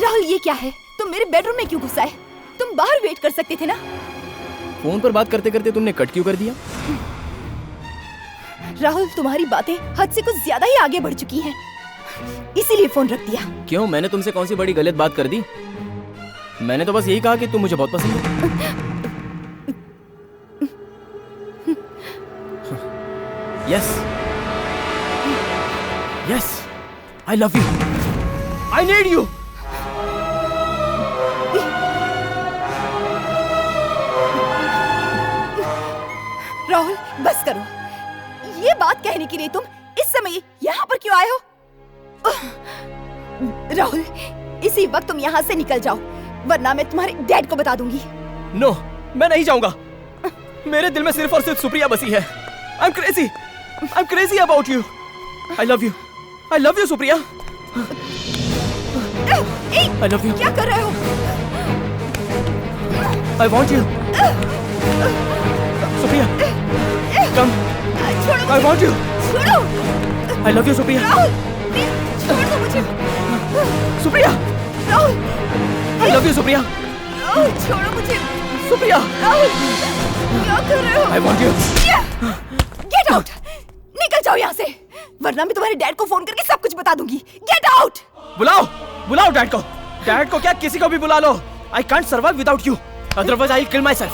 राहुल ये क्या है? तुम मेरे बेडरूम में क्यों घुसा है? तुम बाहर वेट कर सकते थे ना? फोन पर बात करते करते तुमने कट क्यों कर दिया? राहुल तुम्हारी बातें हद से कुछ ज्यादा ही आगे बढ़ चुकी हैं, इसीलिए फोन रख दिया। क्यों, मैंने तुमसे कौन सी बड़ी गलत बात कर दी? मैंने तो बस यही कहा कि तुम मुझे बहुत पसंद हो। Yes yes, I love you, I need you. Rahul बस करो। ये बात कहने के लिए तुम इस समय यहाँ पर क्यों आए हो? राहुल इसी वक्त तुम यहाँ से निकल जाओ, वरना मैं तुम्हारे डैड को बता दूंगी। नो, मैं नहीं जाऊंगा। मेरे दिल में सिर्फ और सिर्फ सुप्रिया बसी है। I'm crazy about you. I love you Supriya. I love you. क्या कर रहे हो? I want you. Supriya, come. I want you. छोड़ो। I love you Supriya. Rahul, छोड़ दो मुझे। Supriya, Rahul, I love you Supriya. Rahul छोड़ो मुझे। सुप्रिया, क्या कर रहे हो? I want you. Get out, निकल जाओ यहाँ से, वरना मैं तुम्हारे डैड को फोन करके सब कुछ बता दूंगी। Get out. बुलाओ डैड को। डैड को क्या, किसी को भी बुला लो। I can't survive without you. Otherwise I'll kill myself.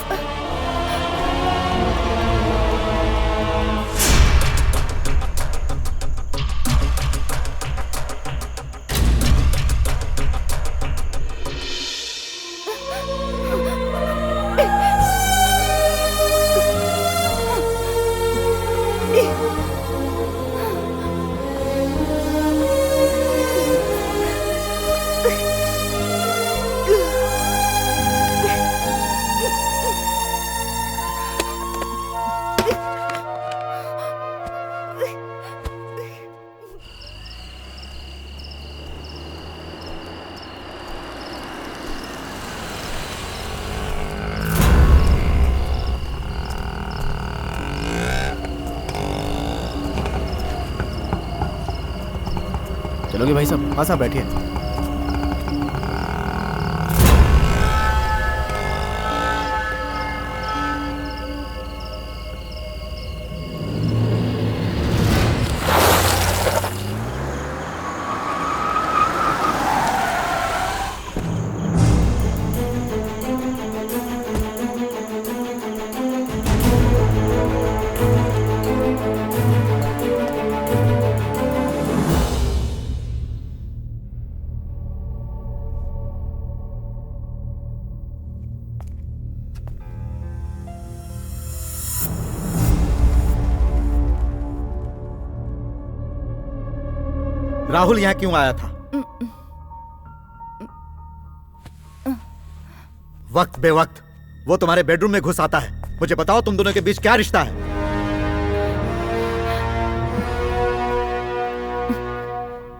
चलोगे भाई साहब? हाँ साहब बैठिए। राहुल यहाँ क्यों आया था? वक्त बेवक्त वो तुम्हारे बेडरूम में घुस आता है। मुझे बताओ तुम दोनों के बीच क्या रिश्ता है?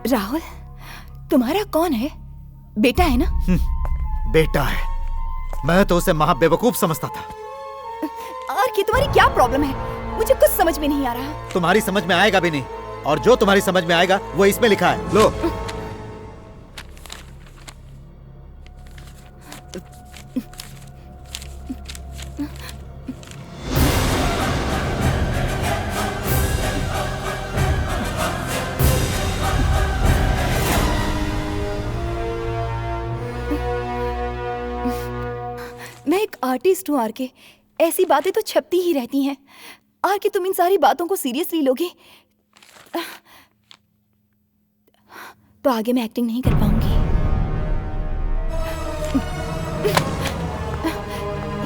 राहुल, तुम्हारा कौन है? बेटा है ना? बेटा है। मैं तो उसे महा बेवकूफ समझता था। और कि तुम्हारी क्या प्रॉब्लम है? मुझे कुछ समझ में नहीं आ रहा। तुम्हारी समझ में आएगा भी नहीं, और जो तुम्हारी समझ में आएगा वो इसमें लिखा है। लो। मैं एक आर्टिस्ट हूँ आरके, ऐसी बातें तो छपती ही रहती हैं। आरके, तुम इन सारी बातों को सीरियसली लोगे तो आगे मैं एक्टिंग नहीं कर पाऊंगी।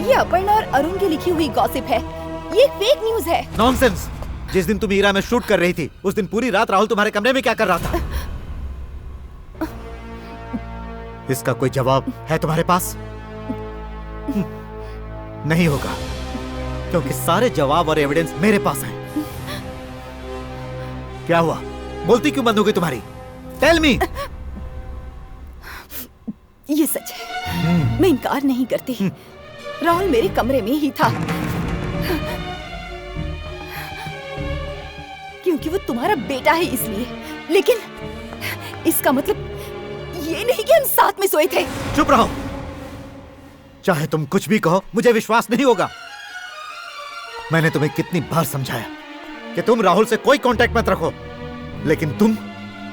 ये अपर्णा और अरुण की लिखी हुई गॉसिप है, ये फेक न्यूज है। नॉनसेंस। जिस दिन तुम हीरा में शूट कर रही थी उस दिन पूरी रात राहुल तुम्हारे कमरे में क्या कर रहा था? इसका कोई जवाब है तुम्हारे पास? नहीं होगा, क्योंकि सारे जवाब और एविडेंस मेरे पास हैं। क्या हुआ? बोलती क्यों बंद हो गई तुम्हारी? Tell me. ये सच है, मैं इनकार नहीं करती। राहुल मेरे कमरे में ही था, क्योंकि वो तुम्हारा बेटा है इसलिए। लेकिन इसका मतलब ये नहीं कि हम साथ में सोए थे। चुप रहो। चाहे तुम कुछ भी कहो, मुझे विश्वास नहीं होगा। मैंने तुम्हें कितनी बार समझाया कि तुम राहुल से कोई कांटेक्ट मत रखो, लेकिन तुम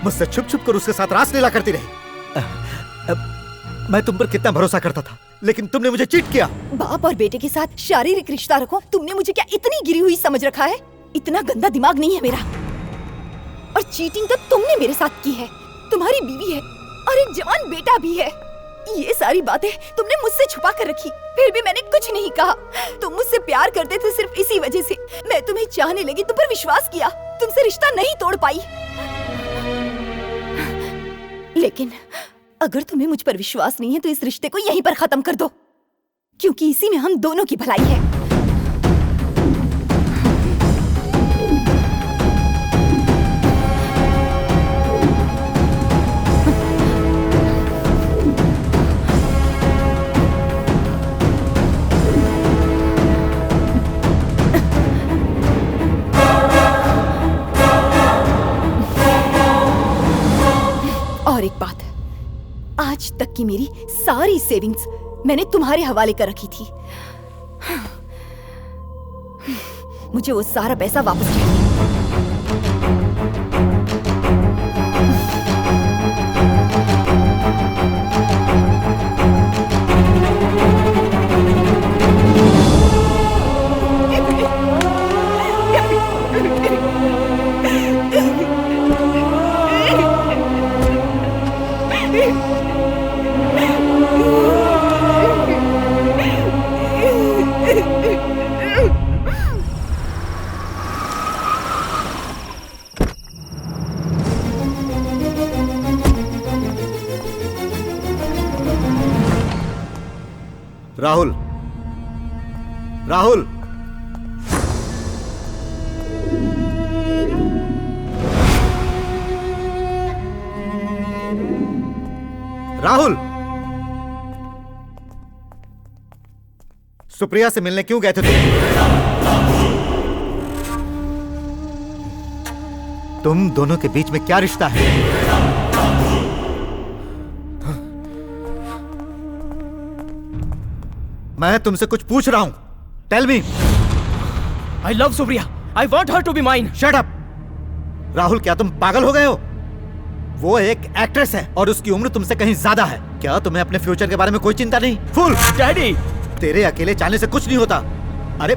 मुझसे छुप छुप कर उसके साथ रासलीला करती रही। मैं तुम पर कितना भरोसा करता था, लेकिन तुमने मुझे चीट किया। बाप और बेटे के साथ शारीरिक रिश्ता रखो, तुमने मुझे क्या इतनी गिरी हुई समझ रखा है? इतना गंदा दिमाग नहीं है मेरा। और चीटिंग तो तुमने मेरे साथ की है, तुम्हारी बीवी है और एक जवान बेटा भी है। ये सारी बातें तुमने मुझसे छुपा कर रखी, फिर भी मैंने कुछ नहीं कहा। तुम मुझसे प्यार करते थे सिर्फ इसी वजह से। मैं तुम्हें चाहने लगी, तुम पर विश्वास किया, तुमसे रिश्ता नहीं तोड़ पाई। लेकिन अगर तुम्हें मुझ पर विश्वास नहीं है तो इस रिश्ते को यहीं पर खत्म कर दो, क्योंकि इसी में हम दोनों की भलाई है। और एक बात, आज तक की मेरी सारी सेविंग्स मैंने तुम्हारे हवाले कर रखी थी। मुझे वो सारा पैसा वापस चाहिए। राहुल, राहुल, राहुल, सुप्रिया से मिलने क्यों गए थे तुम दोनों के बीच में क्या रिश्ता है? मैं तुमसे कुछ पूछ रहा हूं। Tell me. I love Supriya. I want her to be mine। Shut up. Rahul, क्या तुम पागल हो गए हो? वो एक एक्ट्रेस है और उसकी उम्र तुमसे कहीं ज्यादा है। क्या तुम्हें अपने फ्यूचर के बारे में कोई चिंता नहीं? फूल। डैडी, तेरे अकेले जाने से कुछ नहीं होता। अरे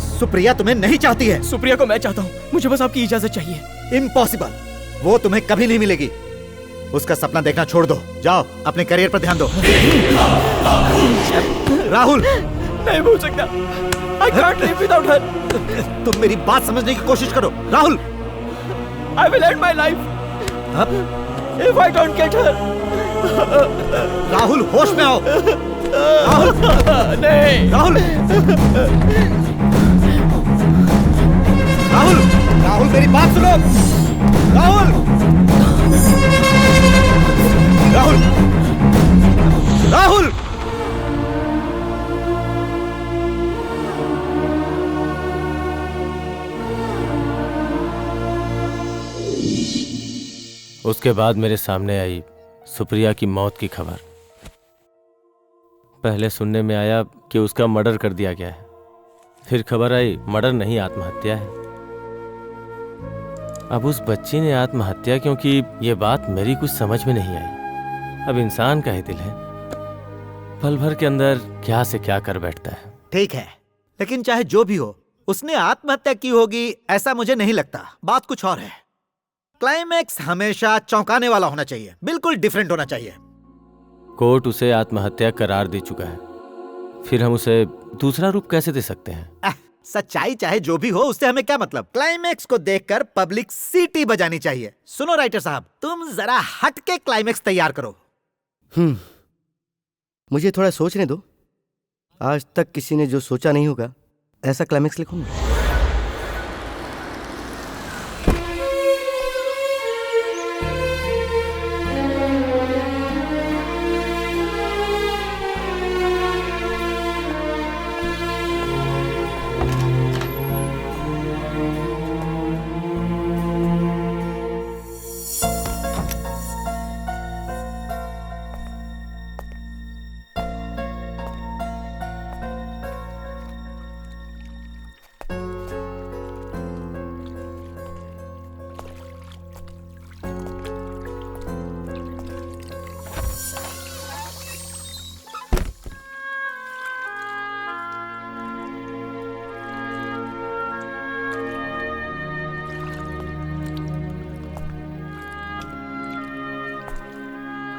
सुप्रिया तुम्हें नहीं चाहती है। सुप्रिया को मैं चाहता हूँ, मुझे बस आपकी इजाजत चाहिए। इम्पॉसिबल, वो तुम्हें कभी नहीं मिलेगी। उसका सपना देखना छोड़ दो, जाओ अपने करियर पर ध्यान दो। राहुल, नहीं भूल सकता। I can't live without her। तुम मेरी बात समझने की कोशिश करो। Rahul, I will end my life if I don't get her। Rahul, होश में आओ। राहुल, नहीं। राहुल, राहुल, राहुल, मेरी बात सुनो। राहुल, राहुल, राहुल। उसके बाद मेरे सामने आई सुप्रिया की मौत की खबर। पहले सुनने में आया कि उसका मर्डर कर दिया गया है, फिर खबर आई मर्डर नहीं, आत्महत्या है। अब उस बच्ची ने आत्महत्या क्यों की, ये बात मेरी कुछ समझ में नहीं आई। अब इंसान का ही दिल है, पल भर के अंदर क्या से क्या कर बैठता है। ठीक है, लेकिन चाहे जो भी हो, उसने आत्महत्या की होगी ऐसा मुझे नहीं लगता। बात कुछ और है। क्लाइमैक्स हमेशा चौंकाने वाला होना चाहिए, बिल्कुल डिफरेंट होना चाहिए। कोर्ट उसे आत्महत्या करार दे चुका है, फिर हम उसे दूसरा रूप कैसे दे सकते हैं? सच्चाई चाहे जो भी हो, उससे हमें क्या मतलब? क्लाइमैक्स को देखकर पब्लिक सीटी बजानी चाहिए। सुनो राइटर साहब, तुम जरा हट के क्लाइमैक्स तैयार करो। मुझे थोड़ा सोचने दो। आज तक किसी ने जो सोचा नहीं होगा ऐसा क्लाइमैक्स लिखूंगा।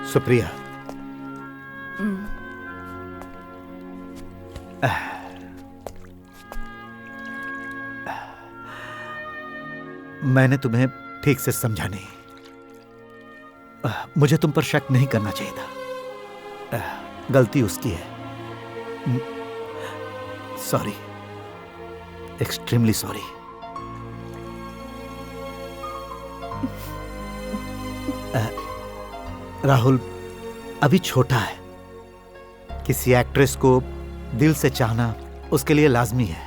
सुप्रिया, मैंने तुम्हें ठीक से समझा नहीं। मुझे तुम पर शक नहीं करना चाहिए था। गलती उसकी है। Sorry, extremely sorry. राहुल अभी छोटा है। किसी एक्ट्रेस को दिल से चाहना उसके लिए लाजमी है।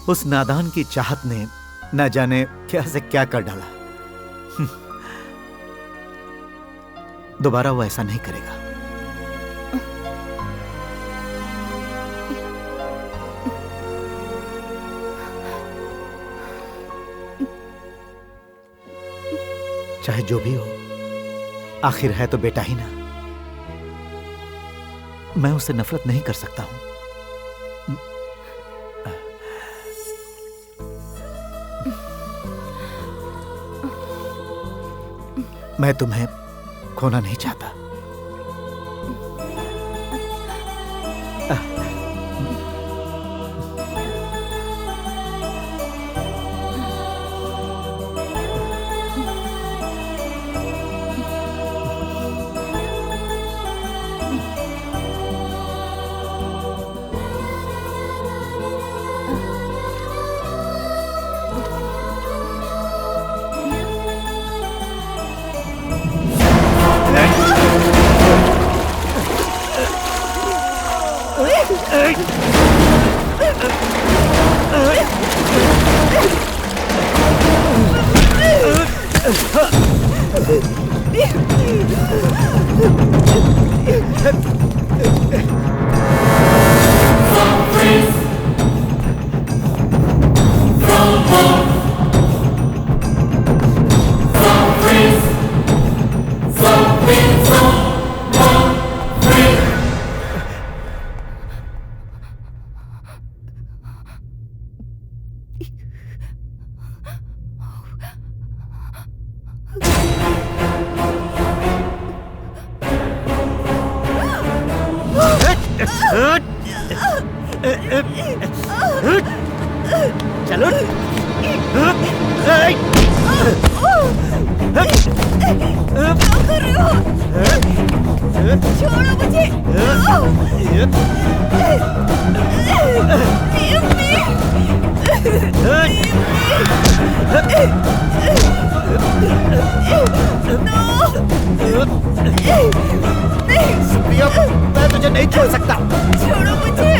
उस नादान की चाहत ने न जाने क्या से क्या कर डाला। दोबारा वो ऐसा नहीं करेगा। चाहे जो भी हो, आखिर है तो बेटा ही ना। मैं उससे नफरत नहीं कर सकता हूं। मैं तुम्हें खोना नहीं चाहता। चलो छोड़ो मुझे। सुप्रिया, मैं तुझे नहीं छोड़ सकता। छोड़ो मुझे।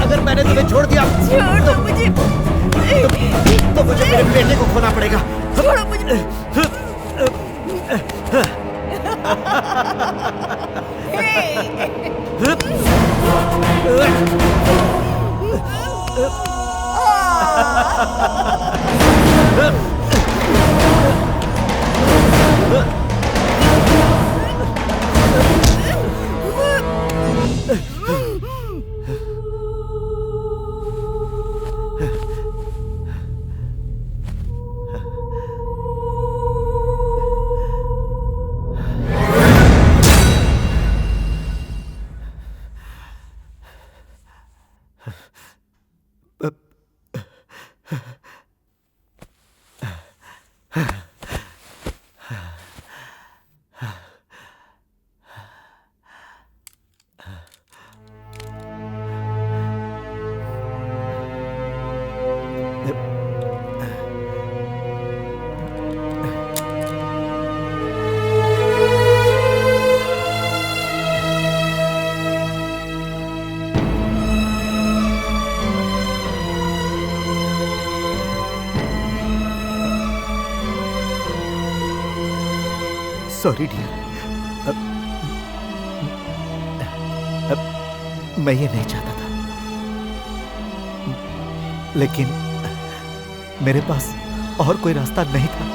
अगर मैंने तुम्हें छोड़ दिया छोड़ो मुझे। तो मुझे मेरे बेटे को खोना पड़ेगा। छोड़ो मुझे। सॉरी डियर, मैं ये नहीं चाहता था, लेकिन मेरे पास और कोई रास्ता नहीं था।